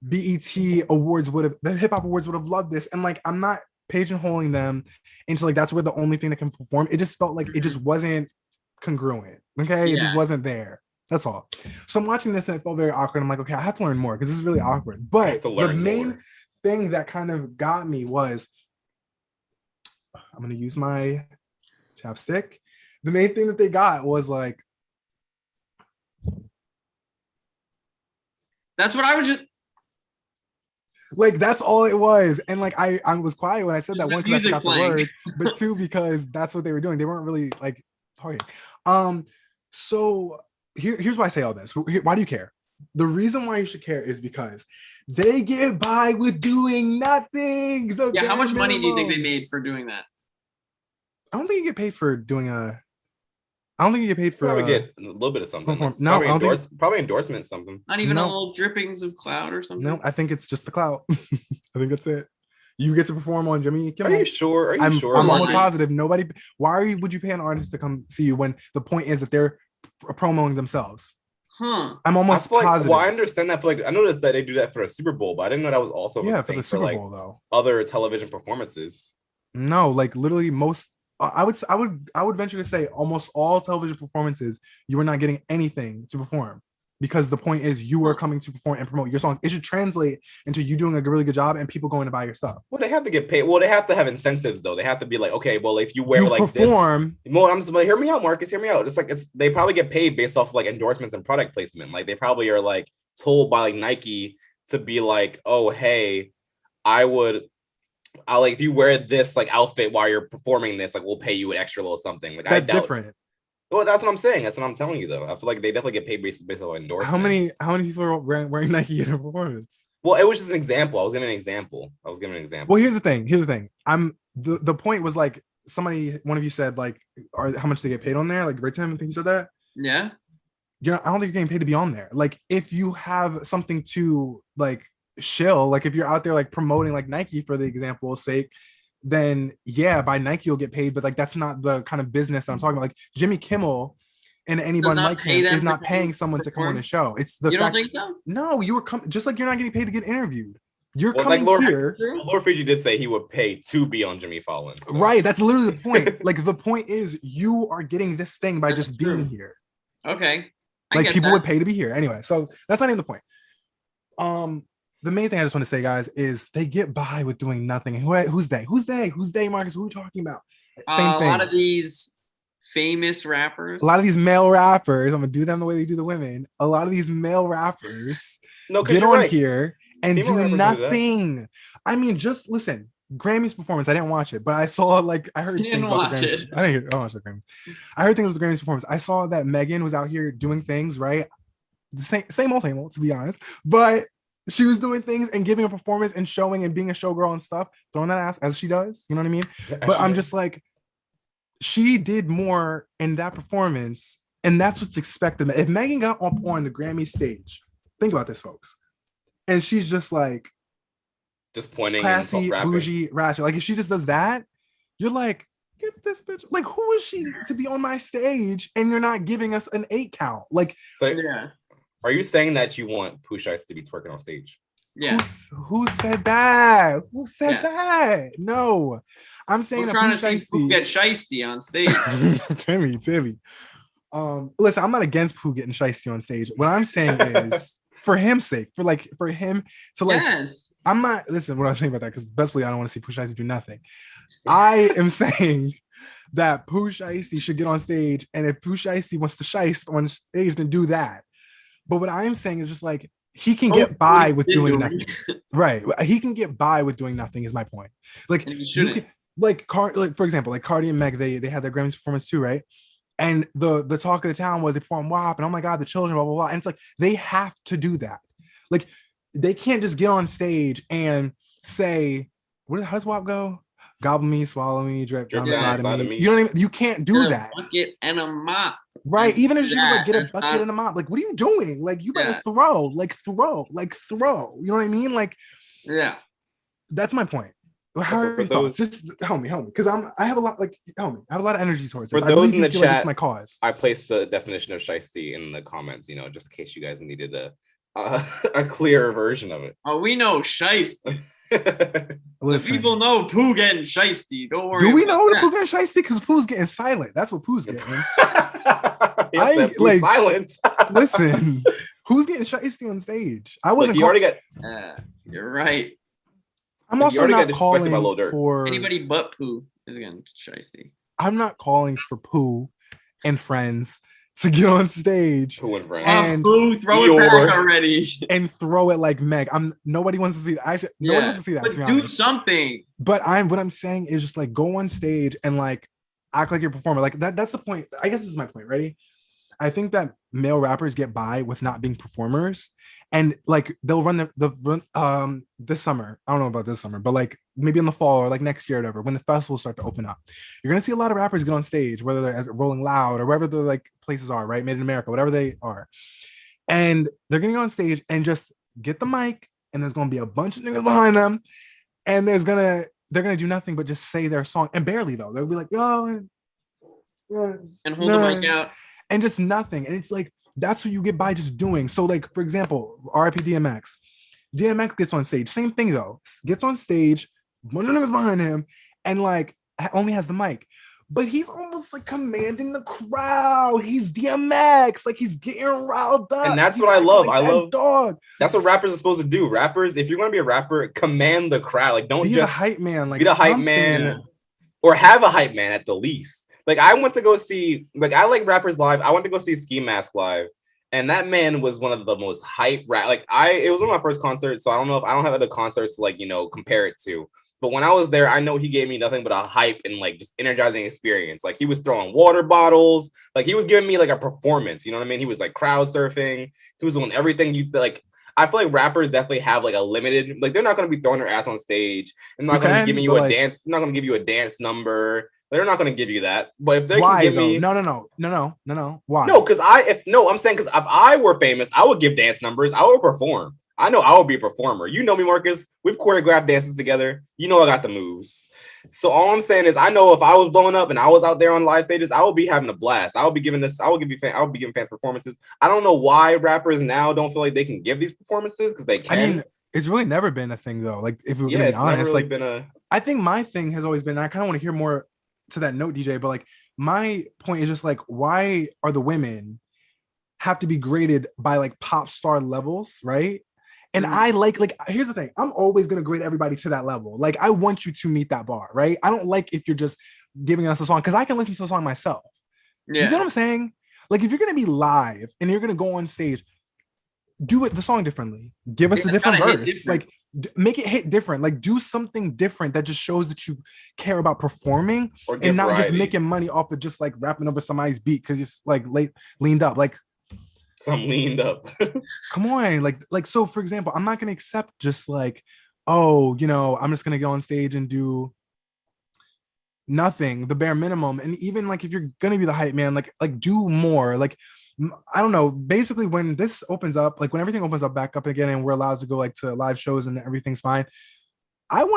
BET Awards the hip hop awards would have loved this. And like I'm not pigeonholing them into like that's where the only thing that can perform. It just felt like it just wasn't congruent. Okay, it just wasn't there. That's all. So I'm watching this and it felt very awkward. I'm like, okay, I have to learn more because this is really awkward. But the main thing that kind of got me was I'm gonna use my chapstick. The main thing that they got was like, That's what I was just. that's all it was. And like I was quiet when I said that, The one, because I music forgot playing. the words, but two, because that's what they were doing. They weren't really like talking. So here's why I say all this. Why do you care? The reason why you should care is because they get by with doing nothing. Yeah, how bare much money do you think they minimum. made for doing that? I don't think you get paid for doing a. I don't think you get paid for. Probably get a little bit of something. perform- Like, no, probably I don't think- probably endorsement something. Not even a No. little drippings of cloud or something. No, I think it's just the clout. I think that's it. You get to perform on Jimmy Are Kimmel. you sure? Are you I'm sure? almost Marcus? positive nobody. Why would you pay an artist to come see you when the point is that they're promoting themselves? Huh? I'm I almost feel like, positive. well, I understand that. I noticed that they do that for a Super Bowl, but I didn't know that was also Yeah, a for thing the Super like Bowl though. other television performances. No, like literally most. I would venture to say almost all television performances, you are not getting anything to perform, because the point is you are coming to perform and promote your songs. It should translate into you doing a really good job and people going to buy your stuff. Well, they have to get paid. Well, they have to have incentives though. They have to be like, okay, well, if you wear You like perform. this, well, I'm just like, hear me out, Marcus. Hear me out. They probably get paid based off like endorsements and product placement. Like they probably are like told by like Nike to be like, oh, hey, I like if you wear this like outfit while you're performing this, like we'll pay you an extra little something. Like That's I doubt. different. Well, that's what I'm saying. That's what I'm telling you though. I feel like they definitely get paid based off endorsements. How many people are wearing Nike in a performance? Well, it was just an example. I was giving an example. Well, here's the thing. I'm the point was like one of you said like, how much they get paid on there? Like Ray Tim, I think you said that. Yeah. I don't think you're getting paid to be on there. Like if you have something to like shill, like if you're out there like promoting like Nike for the example's sake, then yeah, by Nike you'll get paid. But like that's not the kind of business that I'm talking about. Like Jimmy Kimmel and anyone not like pay him them is to not paying someone to come on perform? the show. It's the You don't fact. think so? No, you were just like you're not getting paid to get interviewed. You're Well, coming like here. Lord Fiji did say he would pay to be on Jimmy Fallon. So. Right. That's literally the point. Like the point is you are getting this thing by That's just true. being here. Okay. I Like get people that. would pay to be here. Anyway, so that's not even the point. The main thing I just want to say, guys, is they get by with doing nothing. Who's they? Who's they, Marcus? Who are we talking about? Same thing. A lot of these famous rappers. A lot of these male rappers, I'm gonna do them the way they do the women. A lot of these male rappers get on here and Female do rappers do that. nothing. I mean, just listen. Grammys performance. I didn't watch it, but I saw I heard You didn't things about the watch Grammys. it. I didn't watch the Grammys. I heard things with the Grammys performance. I saw that Megan was out here doing things, right? The same old, to be honest. But she was doing things and giving a performance and showing and being a showgirl and stuff, throwing that ass as she does. You know what I mean? But I'm just like, she did more in that performance, and that's what's expected. If Megan got up on the Grammy stage, think about this, folks, and she's just like just pointing, classy, and bougie, ratchet. Like if she just does that, you're like, get this bitch. Like, who is she to be on my stage? And you're not giving us an 8 count. Like, so, Yeah. are you saying that you want Pooh Shiesty to be twerking on stage? Yeah. who said that? Who said Yeah. that? No, I'm saying We're that trying Pooh to see who Shiesty. get shiesty on stage. Timmy. Listen, I'm not against Pooh getting shiesty on stage. What I'm saying is, for him's sake, for him to like, Yes. I'm not. Listen, what I'm saying about that, because best believe I don't want to see Pooh Shiesty do nothing. I am saying that Pooh Shiesty should get on stage, and if Pooh Shiesty wants to shiest on stage, then do that. But what I'm saying is just like he can get by with doing nothing. Right. He can get by with doing nothing is my point. Like And he you shouldn't. can, like for example, like Cardi and Meg, they had their Grammys performance too, right? And the talk of the town was they performed WAP and oh my god, the children, blah blah blah. And it's like they have to do that. Like they can't just get on stage and say, how does WAP go? Gobble me, swallow me, drip down the side of me. You know what I mean? You can't do that. A bucket and a mop. Right. Even if she was like, get a That's bucket not- and a mop. Like, what are you doing? Like, you better Yeah. throw. You know what I mean? Like, Yeah. that's my point. How Also, are for your thoughts? those- Just help me. Because I have a lot, help me. I have a lot of energy towards this. For I those really in do the feel like this chat, is my cause. I placed the definition of shiesty in the comments, just in case you guys needed a clearer version of it. Oh, we know shiesty. The Listen, people know Pooh getting shiesty. Don't worry. do we about know the that. Pooh getting shiesty? Because Pooh's getting silent. That's what Pooh's getting. Yes, that like- silence. Listen, who's getting shiesty on stage? I Look, wasn't. you already got. You're right. I'm you also already got not disrespected by calling Lil Durk. for Anybody but Pooh. It's getting shiesty. I'm not calling for Pooh and friends to get on stage Who and friends? And- Boo, throw it Eeyore. back already. and throw it like Meg. Nobody wants to see that. Actually, nobody wants to see that. To But be do honest. something. But what I'm saying is just like go on stage and like act like you're a performer. Like that's the point. I guess this is my point. Ready? I think that male rappers get by with not being performers, and like they'll run this summer. I don't know about this summer, but like maybe in the fall or like next year or whatever, when the festivals start to open up, you're gonna see a lot of rappers get on stage, whether they're at Rolling Loud or wherever the like places are, right? Made in America, whatever they are, and they're gonna get on stage and just get the mic, and there's gonna be a bunch of niggas behind them, and they're gonna do nothing but just say their song, and barely though. They'll be like, yo, And hold the mic out. and just nothing. And it's like that's what you get by just doing. So, like, for example, RIP DMX. DMX gets on stage. Same thing though. Gets on stage, bunch of niggas behind him, and like only has the mic. But he's almost like commanding the crowd. He's DMX, like he's getting riled up. And that's He's what I acting love. like I that love- dog. That's what rappers are supposed to do. Rappers, if you're gonna be a rapper, command the crowd. Like, don't Be just the hype man. Like be the hype something. man, or have a hype man at the least. Like, I went to go see, like, I like rappers live. I went to go see Ski Mask live, and that man was one of the most hype rap. Like, it was one of my first concerts, so I don't know if I don't have other concerts to like compare it to. But when I was there, I know he gave me nothing but a hype and like just energizing experience. Like, he was throwing water bottles, like he was giving me like a performance. You know what I mean? He was like crowd surfing. He was doing everything you like. I feel like rappers definitely have like a limited, like they're not going to be throwing their ass on stage. They're not going to be giving you a dance. They're not going to give you a dance number. They're not going to give you that. But if they Why can give though? me, No. Why? no, because I'm saying because if I were famous, I would give dance numbers. I would perform. I know I would be a performer. You know me, Marcus. We've choreographed dances together. You know I got the moves. So all I'm saying is I know if I was blowing up and I was out there on live stages, I would be having a blast. I would be giving fans performances. I don't know why rappers now don't feel like they can give these performances because they can. I mean, it's really never been a thing though. Like if we're yeah, gonna be it's never honest, really like been a. I think my thing has always been, and I kind of want to hear more to that note, DJ, but like my point is just like, why are the women have to be graded by like pop star levels, right? And I like here's the thing, I'm always gonna grade everybody to that level. Like I want you to meet that bar, right? I don't like if you're just giving us a song because I can listen to a song myself. Yeah. You know what I'm saying? Like if you're gonna be live and you're gonna go on stage, do the song differently. Give us a different verse. Like make it hit different. Like do something different that just shows that you care about performing and not just making money off of just like rapping over somebody's beat because you're like leaned up. Like some leaned up. Come on, like so. For example, I'm not gonna accept just like, oh, I'm just gonna go on stage and do nothing, the bare minimum. And even like if you're gonna be the hype man, like do more. Like I don't know. Basically, when this opens up, like when everything opens up back up again, and we're allowed to go like to live shows and everything's fine. I'm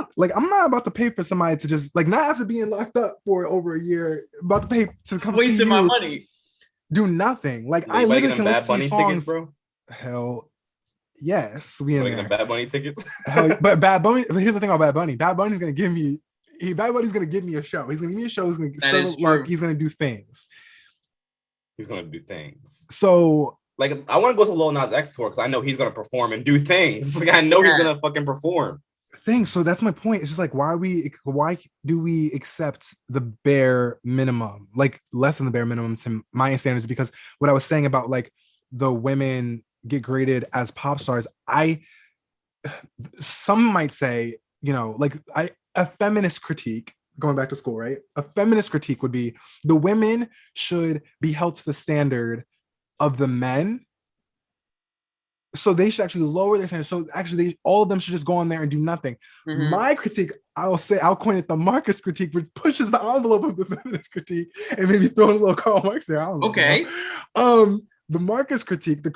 not about to pay for somebody to just like not after being locked up for over a year, about to pay to come wasting see you. my money. Do nothing. Like I literally can Bad listen to Bunny songs. tickets, bro. Hell, yes, we in Like there. the Bad Bunny tickets. Hell, but Bad Bunny. Here's the thing about Bad Bunny. Bad Bunny's gonna give me. Bad Bunny's gonna give me a show. He's gonna give me a show. He's gonna serve it luck. He's gonna do things. He's gonna do things. So like, I want to go to Lil Nas X tour because I know he's gonna perform and do things. Like I know he's gonna fucking perform. Things. So that's my point. It's just like why do we accept the bare minimum, like less than the bare minimum to my standards? Because what I was saying about like the women get graded as pop stars, some might say, like a feminist critique, going back to school, right? A feminist critique would be the women should be held to the standard of the men. So they should actually lower their standards. So actually, all of them should just go on there and do nothing. Mhm. My critique, I'll coin it the Marcus critique, which pushes the envelope of the feminist critique and maybe throw in a little Karl Marx there. I don't know. Okay. The Marcus critique, the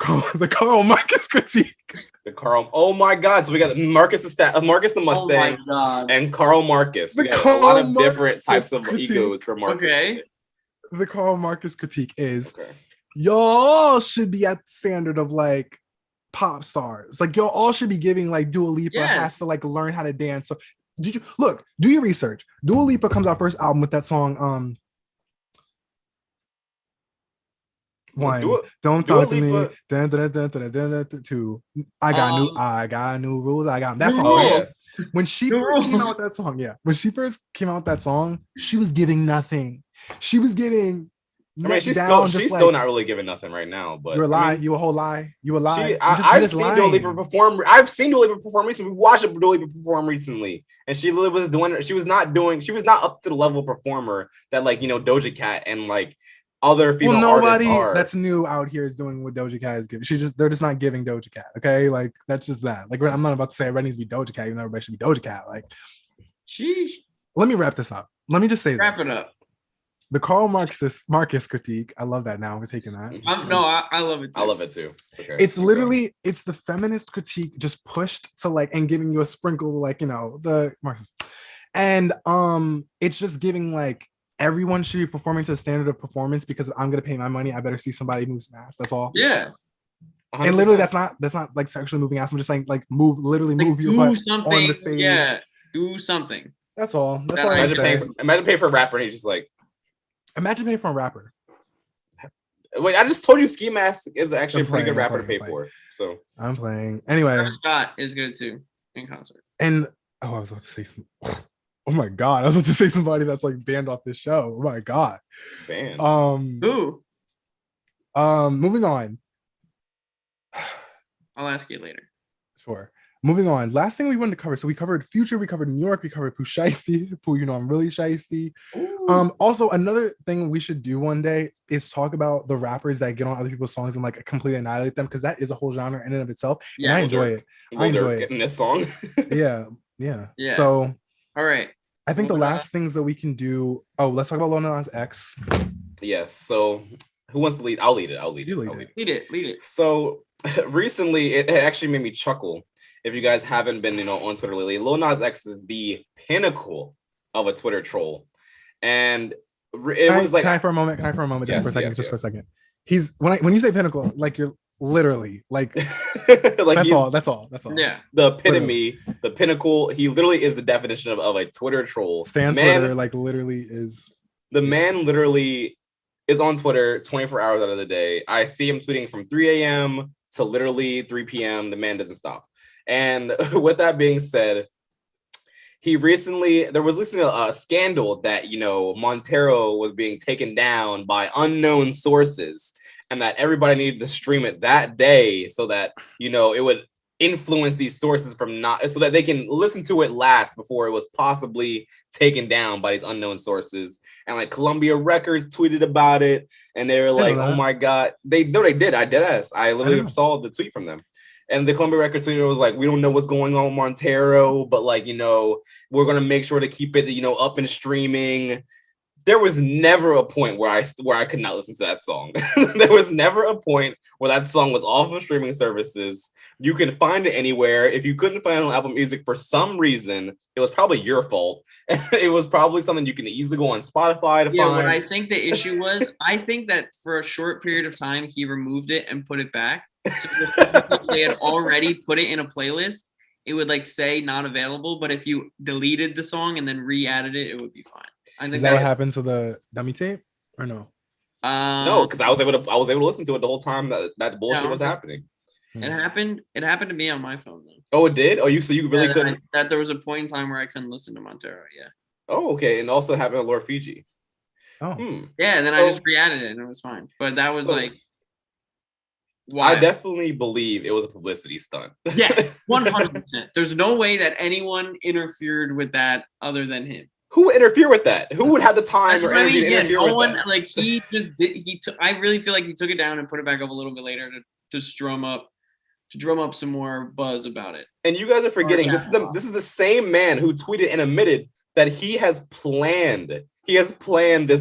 Karl Marcus critique. The Karl. Oh my God! So we got Marcus the Mustang, Oh my God. and Karl Marcus. We The got Karl a lot of Marx different types of critique. egos for Marcus. Okay. The Karl Marcus critique is Okay. y'all should be at the standard of like pop stars. Like y'all all should be giving like Dua Lipa has to like learn how to dance. So do your research. Dua Lipa comes out first album with that song One, Do it. don't Dua talk to me. Lipa. Dun, dun, dun, dun, dun, dun, dun, dun. Two, I got new rules. I got that New song. Oh Right? rules. yes. When she New first came out rules. with that song, yeah. When she first came out with that song, she was giving nothing. She was giving I mean, neck down, just she's like still not really giving nothing right now. But you're a I lie. mean, You a whole lie. You a lie. she, You I've just seen Dua Lipa lying. perform. I've seen Dua Lipa perform recently. We watched Dua Lipa perform recently, and she literally was doing. She was not up to the level of performer that like Doja Cat and like other Well, female artists nobody are. that's new out here is doing what Doja Cat is giving. They're just not giving Doja Cat. Okay, like that's just that. Like I'm not about to say everybody needs to be Doja Cat, even though everybody should be Doja Cat. Like, Sheesh. let me wrap this up. Let me just say Wrap this. it up. The Karl Marcus critique. I love that. Now we're taking that. I love it too. I love it too. It's okay. It's literally it's the feminist critique just pushed to like and giving you a sprinkle like the Marxist, and it's just giving like everyone should be performing to the standard of performance because I'm gonna pay my money. I better see somebody move some ass. That's all. Yeah. 100%. And literally that's not like sexually moving ass. I'm just saying like move Like, your do butt something. on the stage. Yeah. Do something. That's all. That's That all. I I Imagine paying for a rapper and he's just like, imagine paying for a rapper. wait, I just told you Ski Mask is actually I'm a pretty good playing, I'm rapper to pay playing. for. So I'm playing anyway. Travis Scott is good too in concert. And I was about to say some. Oh my god! I was about to say somebody that's like banned off this show. Oh my god. man. Who? Moving on. I'll ask you later. Sure. Moving on. Last thing we wanted to cover. So we covered Future, we covered New York, we covered Pooh Shiesty. Pooh, I'm really shiesty. Also, another thing we should do one day is talk about the rappers that get on other people's songs and like completely annihilate them because that is a whole genre in and of itself. Yeah, and I enjoy it. I enjoy it. Getting this song. Yeah. Yeah. So All right. I think Moving the last things that we can do. Oh, let's talk about Lil Nas X. Yes. So who wants to lead? I'll lead it. You lead it. Lead it. So recently, it actually made me chuckle. If you guys haven't been, on Twitter lately, Lil Nas X is the pinnacle of a Twitter troll, and it was like, Can I for a moment? Yes, Just for a second. yes, just for a yes. second. He's when you say pinnacle, like you're literally like like that's he's all. That's all. Yeah. the epitome, the pinnacle. He literally is the definition of a Twitter troll. Stan Twitter like literally is The yes. man literally is on Twitter 24 hours out of the day. I see him tweeting from 3 a.m. to literally 3 p.m. The man doesn't stop. And with that being said, there was listening to a scandal that, Montero was being taken down by unknown sources and that everybody needed to stream it that day so that, it would influence these sources so that they can listen to it last before it was possibly taken down by these unknown sources. And like Columbia Records tweeted about it and they were like, oh my God. They did. I did ask. I literally saw the tweet from them. And the Columbia Records tweeter was like, we don't know what's going on with Montero, but like, we're going to make sure to keep it, up and streaming. There was never a point where I could not listen to that song. There was never a point where that song was off of streaming services. You can find it anywhere. If you couldn't find it on Apple Music for some reason, it was probably your fault. It was probably something you can easily go on Spotify to find. What I think the issue was, I think that for a short period of time, he removed it and put it back. So if they had already put it in a playlist, it would like say not available. But if you deleted the song and then re-added it, it would be fine. I think is that what happened to the dummy tape or no? No, because I was able to listen to it the whole time that bullshit was happening. It happened to me on my phone though. Oh, it did? Oh, you really couldn't? That there was a point in time where I couldn't listen to Montero. Yeah. Oh, okay, and also happened to Lord Fiji. Oh, yeah, and then I just re-added it and it was fine. But that was like, I definitely believe it was a publicity stunt. Yes, 100%. There's no way that anyone interfered with that other than him. Who would interfere with that? Who would have the time or energy to interfere with that? Like he just did. I really feel like he took it down and put it back up a little bit later to drum up some more buzz about it. And you guys are forgetting this is the same man who tweeted and admitted that he has planned this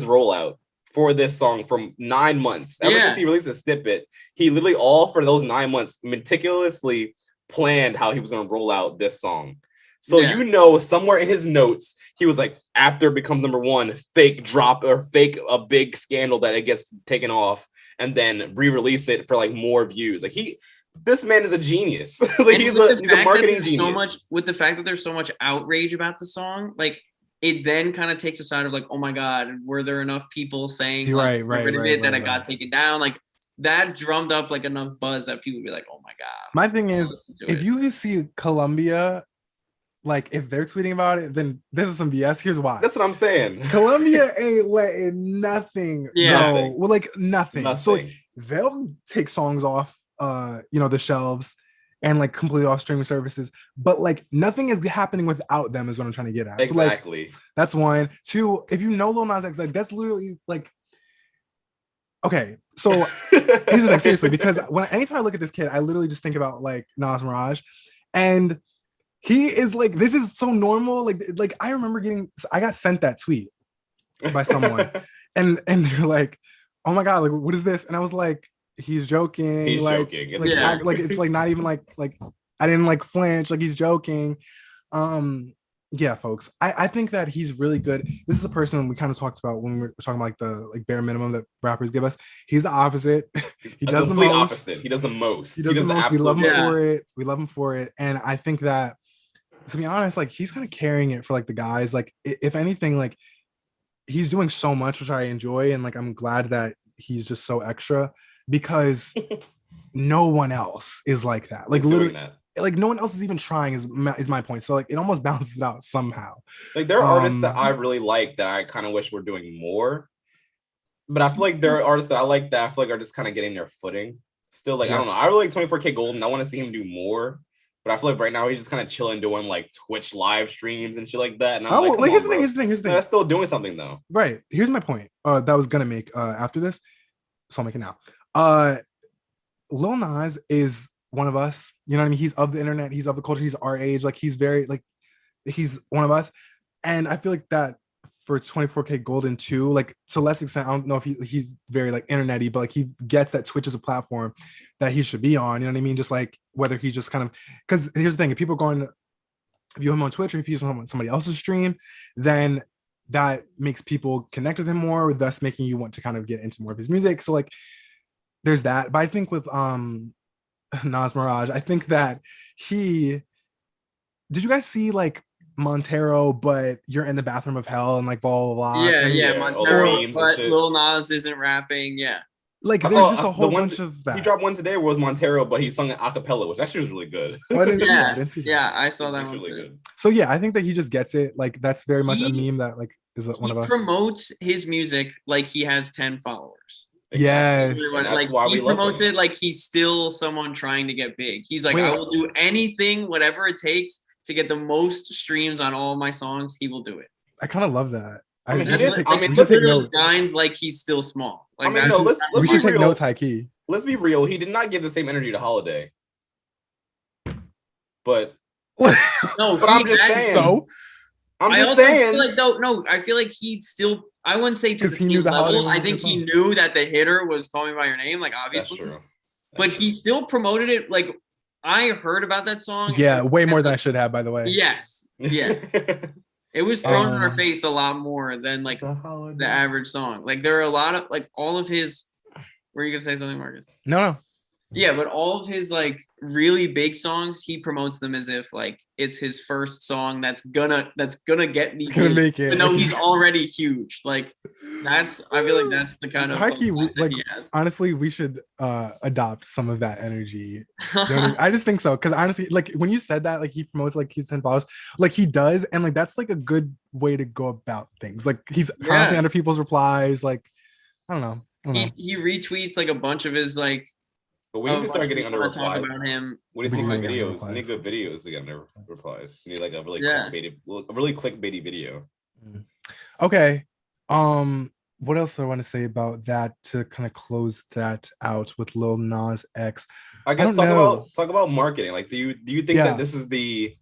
rollout for this song from 9 months. Ever since he released a snippet, he literally all for those 9 months meticulously planned how he was going to roll out this song. So somewhere in his notes, he was like, after it becomes number one, fake drop or fake a big scandal that it gets taken off and then re-release it for like more views. Like this man is a genius. Like he's a marketing genius. So much with the fact that there's so much outrage about the song, like it then kind of takes a side of like, oh my God, were there enough people saying that it got taken down? Like that drummed up like enough buzz that people would be like, oh my god. My thing is, listen to if it. you see Colombia, like if they're tweeting about it, then this is some BS. Here's why. That's what I'm saying. Colombia ain't letting nothing Yeah. go. Well, like nothing. So like, Nothing. they'll take songs off the shelves and like completely off streaming services, but like nothing is happening without them is what I'm trying to get at. Exactly. So, like, that's one. Two, if you know Lil Nas X, like that's literally like okay. So here's the thing, seriously, because anytime I look at this kid, I literally just think about like Nas Mirage, and he is like, this is so normal. Like I remember I got sent that tweet by someone, and they're like, "Oh my god, like what is this?" And I was like, "He's joking. He's like, joking. It's like, Yeah. like it's like not even like I didn't like flinch. Like he's joking." Yeah, folks. I think that he's really good. This is a person we kind of talked about when we were talking about like the like bare minimum that rappers give us. He's the opposite. He does the complete most. opposite. He does the most. He does the most. We absolute love him most. for it. We love him for it. And I think that, to be honest, like he's kind of carrying it for like the guys. Like if anything, like he's doing so much, which I enjoy, and like I'm glad that he's just so extra because no one else is like that. Like He's doing literally, that. like no one else is even trying. Is my point. So like it almost balances it out somehow. Like there are artists that I really like that I kind of wish were doing more. But I feel like there are artists that I like that I feel like are just kind of getting their footing. Still, like, Yeah. I don't know. I really like 24K Golden. I want to see him do more. But I feel like right now he's just kind of chilling doing like Twitch live streams and shit like that. And I'm Oh, like, like here's the bro. thing. Here's the thing. That's still doing something though. Right. Here's my point. That I was gonna make after this. So I'll make it now. Lil Nas is one of us. You know what I mean? He's of the internet, he's of the culture, he's our age, like he's very like he's one of us. And I feel like that for 24K Golden too, like to less extent, I don't know if he's very like internety, but like he gets that Twitch is a platform that he should be on. You know what I mean? Just like whether he just kind of, because here's the thing, if people are going to view him on Twitch or if he's on somebody else's stream, then that makes people connect with him more, thus making you want to kind of get into more of his music. So like there's that. But I think with Nas Mirage, I think that did you guys see like Montero, but you're in the bathroom of hell and like blah blah blah? Yeah, and, yeah, all the Montero, memes and but shit. Lil Nas isn't rapping. Yeah, like I there's saw just a the whole one bunch of that. He dropped one today was Montero, but he sung it a cappella, which actually was really good. Oh, I didn't see that. yeah, I didn't see that. yeah. I saw that It's one really too. good. So yeah, I think that he just gets it. Like that's very much a He- meme that like is one He of us. promotes his music like he has 10 followers. Yes. Everyone, And that's like why he we love promotes him. it like he's still someone trying to get big. He's like, Wait. I will do anything, whatever it takes to get the most streams on all of my songs. He will do it. I kind of love that. I mean, he That's did- like, I mean, we should let's take literally notes. signed like he's still small. Like I mean, that's no, just- let's We be should take real. notes high key. Let's be real. He did not give the same energy to Holiday. But no. But he I'm just had- saying. So I'm I just also saying. feel like no. I feel like he still. I wouldn't say to the 'Cause he same knew the Holiday level. was I a think good he song. knew that the hitter was Call Me by Your Name. Like That's obviously, true. but he still promoted it. Like I heard about that song. yeah, and- way more than I should have, by the way. Yes. Yeah. It was thrown in our Um, face a lot more than like It's a holiday. the average song. Like there are a lot of like all of his. Were you gonna say something, Marcus? No. Yeah, but all of his like really big songs, he promotes them as if like it's his first song that's gonna get me Gonna big, make it. even though he's already huge. Like that's I feel like that's the kind of Haki, mindset like, he has. honestly, we should adopt some of that energy. You know what I mean? I just think so. Cause honestly, like when you said that, like he promotes like he's 10 followers, like he does, and like that's like a good way to go about things. Like he's constantly Yeah. under people's replies. Like, I don't know. he retweets like a bunch of his like. But we need to of, start like, getting under people that talk replies. about him. We need We to do make need to get under videos. We need good videos to get under replies. We need like a really Yeah. clickbaity video. Okay. What else do I want to say about that to kind of close that out with Lil Nas X? I guess don't know. talk about marketing. Like, do you think Yeah. that this is the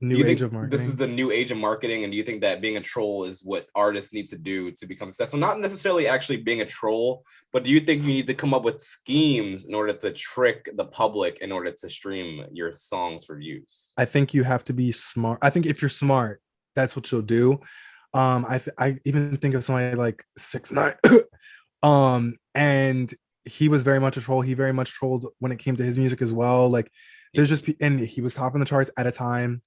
New do you age think of marketing. this is the new age of marketing? And do you think that being a troll is what artists need to do to become successful? Not necessarily actually being a troll, but do you think you need to come up with schemes in order to trick the public in order to stream your songs for views? I think you have to be smart. I think if you're smart, that's what you'll do. I even think of somebody like 6ix9ine. And he was very much a troll. He very much trolled when it came to his music as well. Like there's just and he was topping the charts at a time.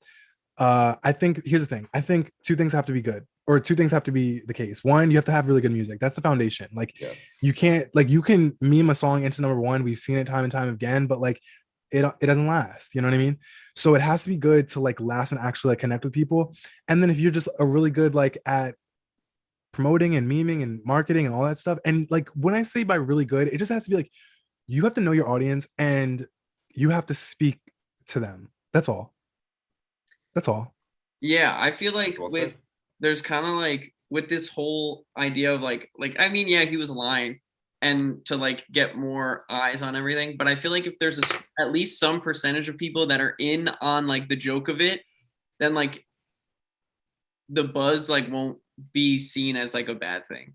I think here's the thing. I think two things have to be good, or two things have to be the case. One, you have to have really good music. That's the foundation. Like Yes. you can't, like, you can meme a song into number one. We've seen it time and time again, but like it doesn't last. You know what I mean? So it has to be good to like last and actually like connect with people. And then if you're just a really good like at promoting and memeing and marketing and all that stuff, and like when I say by really good, it just has to be like you have to know your audience and you have to speak to them. That's all. That's all. Yeah, I feel like That's well with said. there's kind of like with this whole idea of like I mean, yeah, he was lying and to like get more eyes on everything, but I feel like if there's at least some percentage of people that are in on like the joke of it, then like the buzz like won't be seen as like a bad thing.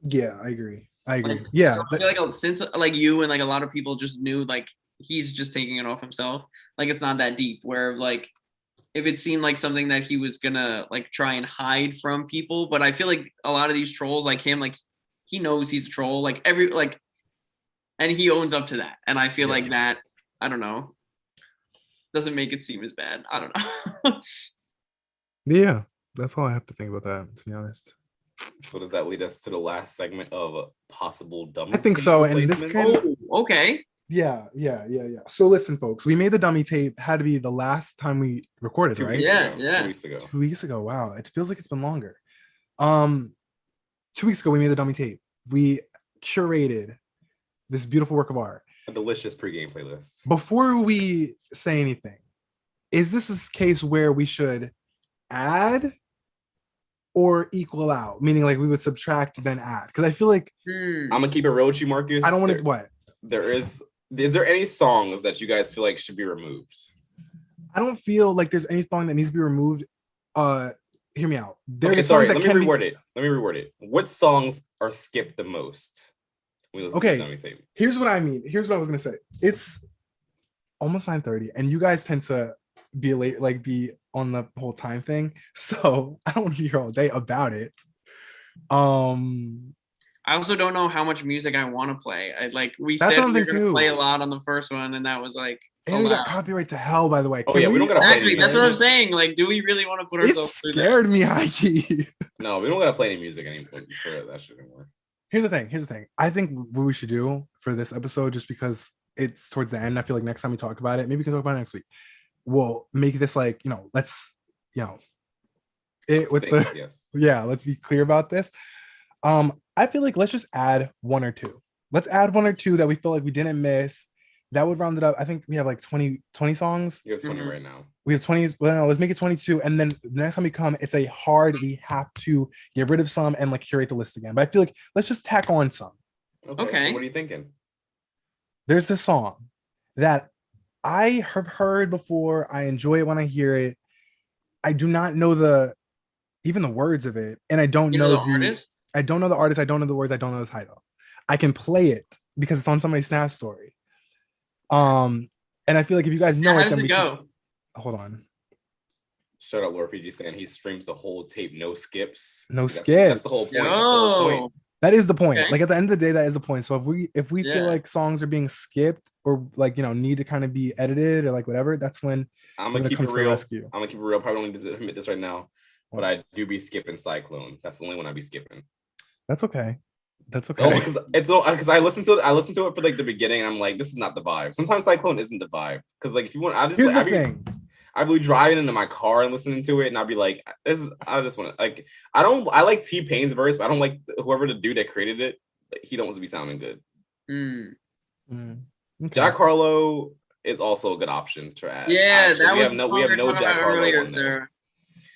Yeah, I agree. I agree. Like, Yeah. so I feel like since like you and like a lot of people just knew like he's just taking it off himself, like it's not that deep. Where like if it seemed like something that he was gonna like try and hide from people, but I feel like a lot of these trolls like him, like he knows he's a troll, like and he owns up to that. And I feel like that, I don't know, doesn't make it seem as bad. I don't know. Yeah. That's all I have to think about that, to be honest. So does that lead us to the last segment of possible dummy? I think tape so, and this replacements? can- Oh, okay. Yeah. So listen, folks, we made the dummy tape, had to be the last time we recorded, 2 right? weeks Yeah, ago. yeah. 2 weeks ago. 2 weeks ago. Wow. It feels like it's been longer. 2 weeks ago, we made the dummy tape. We curated this beautiful work of art. A delicious pregame playlist. Before we say anything, is this a case where we should add or equal out? Meaning like we would subtract then add? Because I feel like I'm gonna keep it real with you, Marcus. I don't want to what? Is there any songs that you guys feel like should be removed? I don't feel like there's any song that needs to be removed. Hear me out. There Okay, are songs sorry. that Let me can be- reword it. What songs are skipped the most? Okay. Here's what I mean. Here's what I was gonna say. It's almost 9:30, and you guys tend to be late, like be on the whole time thing. So I don't want to be here all day about it. I also don't know how much music I want to play. We That's said we something were gonna too. play a lot on the first one, and that was like And we got allowed. copyright to hell, by the way. Oh, yeah, we don't gotta play Exactly, any that's what I'm music. saying. Like, do we really want to put It ourselves through that? scared me, Heike. No, we don't gotta play any music anymore for that shit anymore. Here's the thing. I think what we should do for this episode, just because it's towards the end, I feel like next time we talk about it, maybe we can talk about it next week. We'll make this like, let's, it with the Yes. yeah, let's be clear about this. I feel like let's just add one or two. Let's add one or two that we feel like we didn't miss. That would round it up. I think we have like 20 songs. You have 20 Mhm. right now. We have 20. Well, no, let's make it 22. And then the next time we come, it's a hard, we have to get rid of some and like curate the list again. But I feel like let's just tack on some. Okay. So what are you thinking? There's this song that I have heard before. I enjoy it when I hear it. I do not know even the words of it. And I don't You know know the artist? I don't know the artist. I don't know the words. I don't know the title. I can play it because it's on somebody's Snap story. And I feel like if you guys know How it, does then it we go? can, hold on. Shout out Lord Fiji saying he streams the whole tape, no skips. No That's the whole point. skips. That's the whole point. That is the point. Okay. Like at the end of the day, that is the point. So if we Yeah. feel like songs are being skipped or like need to kind of be edited or like whatever, that's when I'm we're gonna keep come it to the real. rescue. I'm gonna keep it real. Probably don't need to admit this right now, but I do be skipping Cyclone. That's the only one I be skipping. That's okay. That's okay. Oh, because I listened to it for like the beginning, and I'm like, this is not the vibe. Sometimes Cyclone isn't the vibe. Because like if you want, Here's the thing. I'd be driving into my car and listening to it, and I'd be like, I just want to like, I like T-Pain's verse, but I don't like whoever the dude that created it. He don't want to be sounding good. Okay. Jack Harlow is also a good option to add. Yeah, actually. that we was have no Jack Harlow earlier, on there. sir.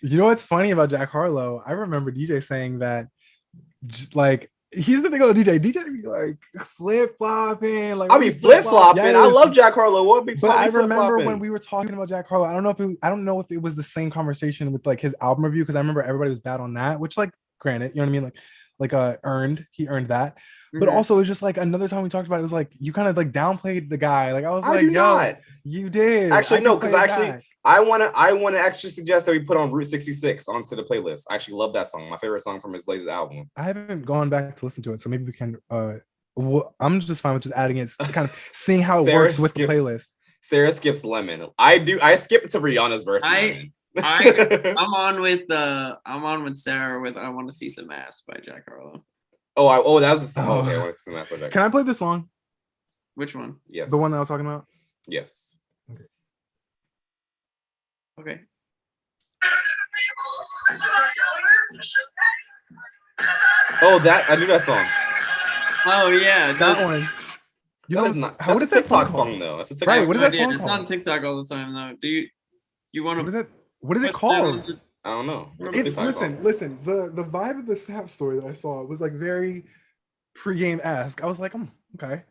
You know what's funny about Jack Harlow? I remember DJ saying that, like, he's the thing about DJ. DJ be like flip flopping. Like I'll be flip flopping. Yes. I love Jack Harlow. What be? But I remember flip-flopping. when we were talking about Jack Harlow. I don't know if it was the same conversation with like his album review, because I remember everybody was bad on that. Which, like, granted, you know what I mean? He earned that. But Mhm. also, it was just like another time we talked about it, was like you kind of like downplayed the guy. Like I was I like, do yo, not. you did. Actually, I no, can because play it actually, back. I want to actually suggest that we put on Route 66 onto the playlist. I actually love that song. My favorite song from his latest album. I haven't gone back to listen to it, so maybe we can. I'm just fine with just adding it, kind of seeing how it Sarah works with skips- the playlist. Sarah skips Lemon. I skip to Rihanna's verse. in I- Lemon. I'm on with Sarah with "I Want to See Some Ass" by Jack Harlow. That was a song. Okay, I want to see some ass by Jack. Can I play this song? Which one? Yes. The one that I was talking about? Yes. Okay. Oh, I knew that song. Oh yeah, That one. You That know, is not. what That's is a that song TikTok song called? though. That's a Right, TikTok what is song. that song It's called? on TikTok all the time though. You want What is to? it? What is it called? I don't know. What's a It's TikTok listen. song? The vibe of the Snap story that I saw was like very pre-game-esque. I was like, okay.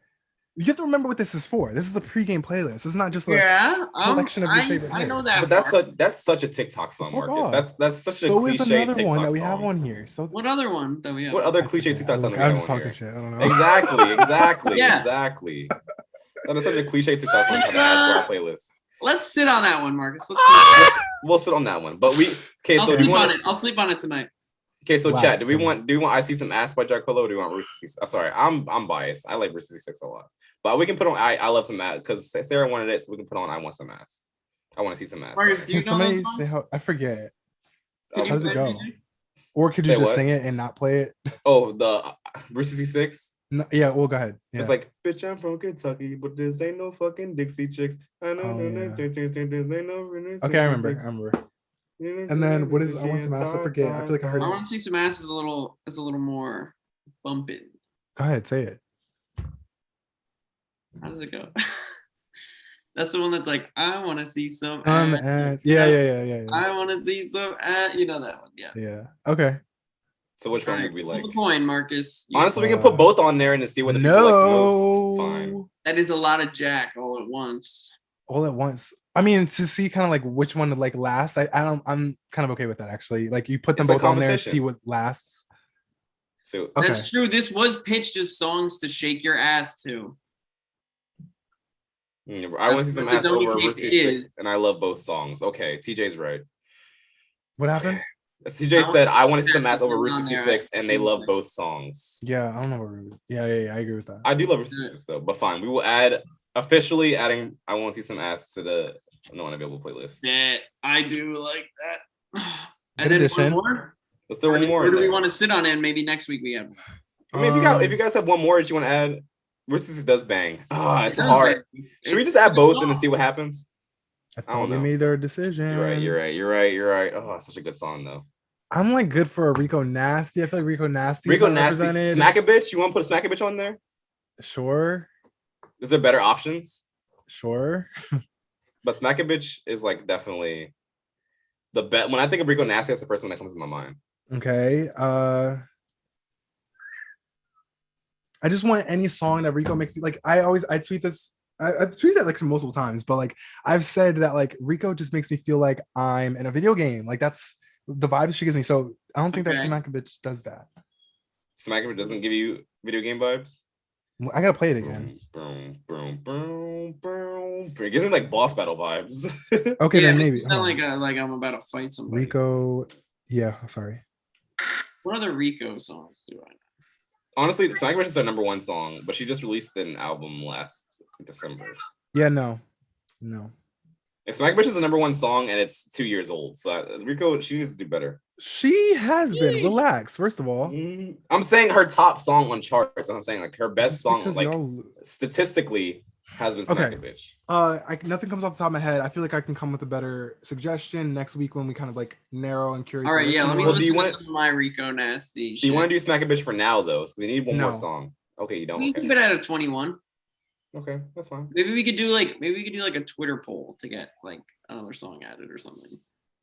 You have to remember what this is for. This is a pre-game playlist. It's not just a Yeah, collection of your favorite I know hits. that. But that's such a TikTok song, Fuck Marcus. off. That's such a So is cliche another TikTok one that we have song. on here. So What other one that we have? What other I cliche forget. TikTok song do we I'm have just on talking here? shit. I don't know. Exactly. Yeah. Exactly. That is such a cliche TikTok song to Let's, add to our playlist. Let's sit on that one, Marcus. We'll sit on that one. But okay. I'll So do you sleep on want? it. I'll sleep on it tonight. Okay, so Last chat. Do you time. want I See Some Ass by Jack Harlow? Or do you want Rooster C6? Sorry, I'm biased. I like Rooster C6 a lot. But we can put on I Love Some Ass because Sarah wanted it, so we can put on I Want Some Ass. I Want to See Some Ass. Marcus, do Can you know somebody those say songs? how? I forget. Can How does play it go? anything? Or could you Say just what? sing it and not play it? Oh, the Rooster C6. No, yeah, well, go ahead. Yeah. It's like, bitch, I'm from Kentucky, but this ain't no fucking Dixie Chicks. I know, Oh, yeah. there's no Okay, I remember. And then what is I Want Some Ass? I forget. I feel like I heard I it. Want to See Some Ass is a little more bumping. Go ahead, say it. How does it go? That's the one that's like, I want to see some ass. Ass. Yeah. I want to see some ass. You know that one, yeah. Yeah. Okay. So which one Alright, would we flip like? the coin, Marcus. Honestly, we can put both on there and to see what the people like most. Fine. That is a lot of Jack all at once. All at once. I mean, to see kind of like which one to like last. I'm kind of okay with that actually. Like you put them It's a both on there and competition. see what lasts. So Okay. That's true. This was pitched as songs to shake your ass to. I want to see some ass over Rooster C6, and I love both songs. Okay, TJ's right. What happened? TJ said I want to see some ass over Rooster C6, and they love both songs. Yeah, I don't know what. Yeah, I agree with that. I do love Rooster C6 though, but fine. We will officially adding I want to see some ass to the no unavailable playlist. Yeah, I do like that. And Good then addition. one more. Let's throw one more. Where in do we there. want to sit on it? And maybe next week we have. I mean, if you guys have one more that you want to add, Rooster C6 does bang. It's It does hard. bang. Should we It's just add a both song. and then see what happens? I don't thought we know. made our decision. You're right. Oh, it's such a good song though. I'm like good for a Rico Nasty. I feel like Rico Nasty. Rico Nasty, Smack a Bitch. You want to put a Smack a Bitch on there? Sure. Is there better options? Sure. But Smack a Bitch is like definitely the best. When I think of Rico Nasty, that's the first one that comes to my mind. Okay. I just want any song that Rico makes me like. I tweet this. I've tweeted it like multiple times, but like I've said that like Rico just makes me feel like I'm in a video game. Like that's the vibe she gives me. So I don't think that Okay. Smack a Bitch does that. Smack a Bitch doesn't give you video game vibes. I gotta play it again. Boom. It gives me like boss battle vibes. Okay, Yeah, then it maybe. makes me hold sound on. like I'm about to fight somebody. Rico. Yeah, sorry. What other Rico songs do I know? Honestly, Smack a Bitch is her number one song, but she just released an album last December. Yeah, no. If Smack a Bitch is the number one song and it's 2 years old, so Rico, she needs to do better. She has been. Relax. First of all, I'm saying her top song on charts. I'm saying like her best Just song, because like y'all- statistically, has been Smack a Bitch. nothing comes off the top of my head. I feel like I can come with a better suggestion next week when we kind of like narrow and curate. All right, yeah. Let me Well, do listen you to wanna- some of my Rico Nasty. Do you want to do Smack a Bitch for now though? So we need one No. more song. Okay, you don't. We can keep Okay, it at a 21. okay, that's fine. Maybe we could do like a Twitter poll to get like another song added or something.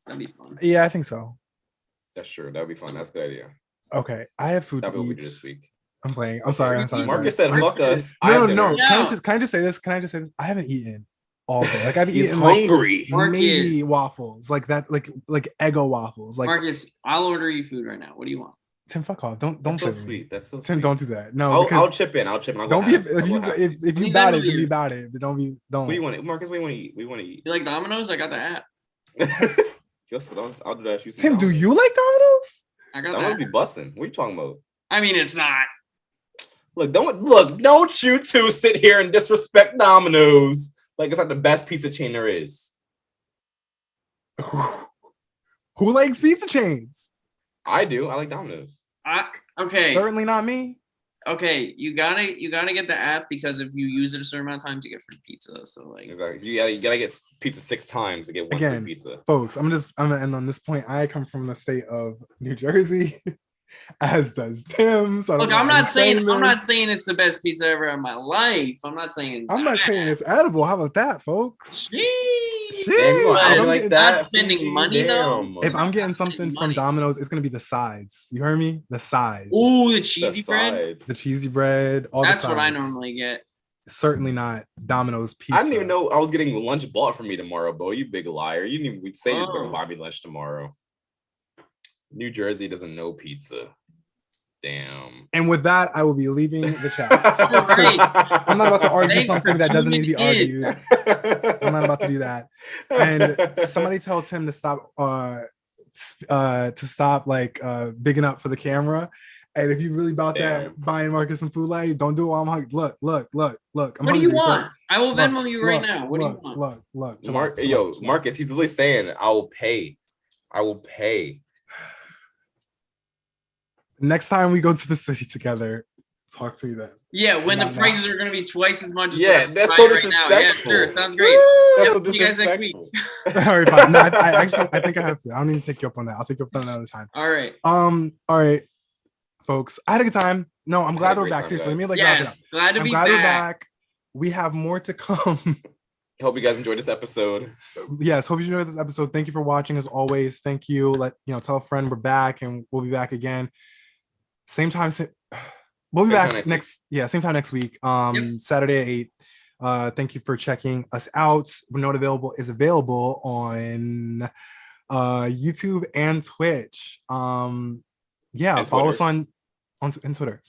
That'd be fun. Yeah, I think so. That's true. That would be fun. That's a good idea. Okay, I have food That'd to be what we eat. do this week. I'm playing. I'm sorry. Marcus said, Marcus "Fuck us." I No, have no. dinner. Yeah. Can I just say this? I haven't eaten all day. Like I've He's eaten like hungry. Marcus. maybe waffles, like that, like Eggo waffles. Like Marcus, I'll order you food right now. What do you want? Tim, fuck off. Don't That's so say sweet. That's so Tim, sweet. don't do that. No, I'll because chip in. I'll go don't be halves. if I'll you go halves. if you Leave about that it, then with be you. about it. But don't. What do you want? Marcus, what do you want to eat? What do you want to eat? You like Domino's? I got the app. Yes, I'll do that. Tim, do you like Domino's? I got That that. must be busting. What are you talking about? I mean, it's not. Don't you two sit here and disrespect Domino's like it's like the best pizza chain there is. Who likes pizza chains? I do. I like Domino's. Okay. Certainly not me. Okay, you gotta get the app because if you use it a certain amount of times, you get free pizza. So like, Exactly. You gotta get pizza 6 times to get one Again, free pizza. Folks, I'm gonna end on this point. I come from the state of New Jersey, as does Tim. So look, I'm not saying it's the best pizza ever in my life. I'm not saying it's edible. How about that, folks? Sheesh. Damn, you gonna But hide it like that? not spending PG? money though. Damn. If I'm getting Not spending something from money. Domino's, it's gonna be the sides. You heard me? The sides. Ooh, the The cheesy bread. sides. The cheesy bread. All That's the what I sides. normally get. Certainly not Domino's pizza. I didn't even know I was getting lunch bought for me tomorrow, Bo. You big liar. You didn't even say you were gonna Oh. buy me lunch tomorrow. New Jersey doesn't know pizza. Damn. And with that, I will be leaving the chat. All right. I'm not about to argue Thanks something for that doesn't need to be tuning in. argued. I'm not about to do that. And somebody tell Tim to stop like bigging up for the camera. And if you really about Damn. that buying Marcus some food, like don't do it while I'm hungry. Look. I'm What do hungry, you so- want? I will Look, Venmo you right look, now. What do you want? Look. Chill Mark, out, chill yo, out, chill out. Marcus, he's literally saying, I will pay. I will pay. Next time we go to the city together, talk to you then. Yeah, when Not the now. prices are gonna be twice as much. As Yeah, what I'm that's buying so right now. Yeah, disrespectful. sure, sounds great. That's Yep, so see you guys next week. disrespectful. All right, fine. No, I think I have to. I don't even take you up on that. I'll take you up on that another time. All right. All right, folks. I had a good time. No, I'm I glad had a we're great back. time, Seriously, let me guys. like wrap it up. Yes, glad to I'm be glad we're back. back. We have more to come. Hope you guys enjoyed this episode. Yes, hope you enjoyed this episode. Thank you for watching as always. Thank you. Tell a friend we're back and we'll be back again. Same time. We'll be Same time back next same time next week. Saturday at 8. Thank you for checking us out. Note is available on YouTube and Twitch. And Follow us Twitter. on Twitter.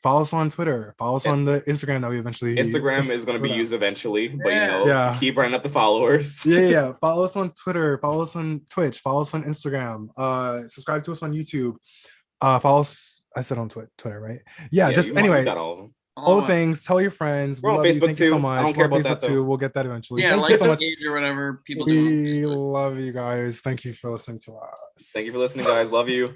Follow us on Twitter. Follow us on the Instagram that we eventually Instagram is going to be Whatever. used eventually, but Yeah. keep running up the followers. Yeah. Follow us on Twitter. Follow us on Twitch. Follow us on Instagram. Subscribe to us on YouTube. Follow us. I said on Twitter, right? Yeah. You Anyway, got all of them. all the things. Tell your friends. We're on love you. Facebook Thank you so too. much. I don't care We're on about that, Facebook too. though. We'll get that eventually. Yeah, Thank like you so the much. page or whatever people do. We love you guys. Thank you for listening to us. Thank you for listening, guys. Love you.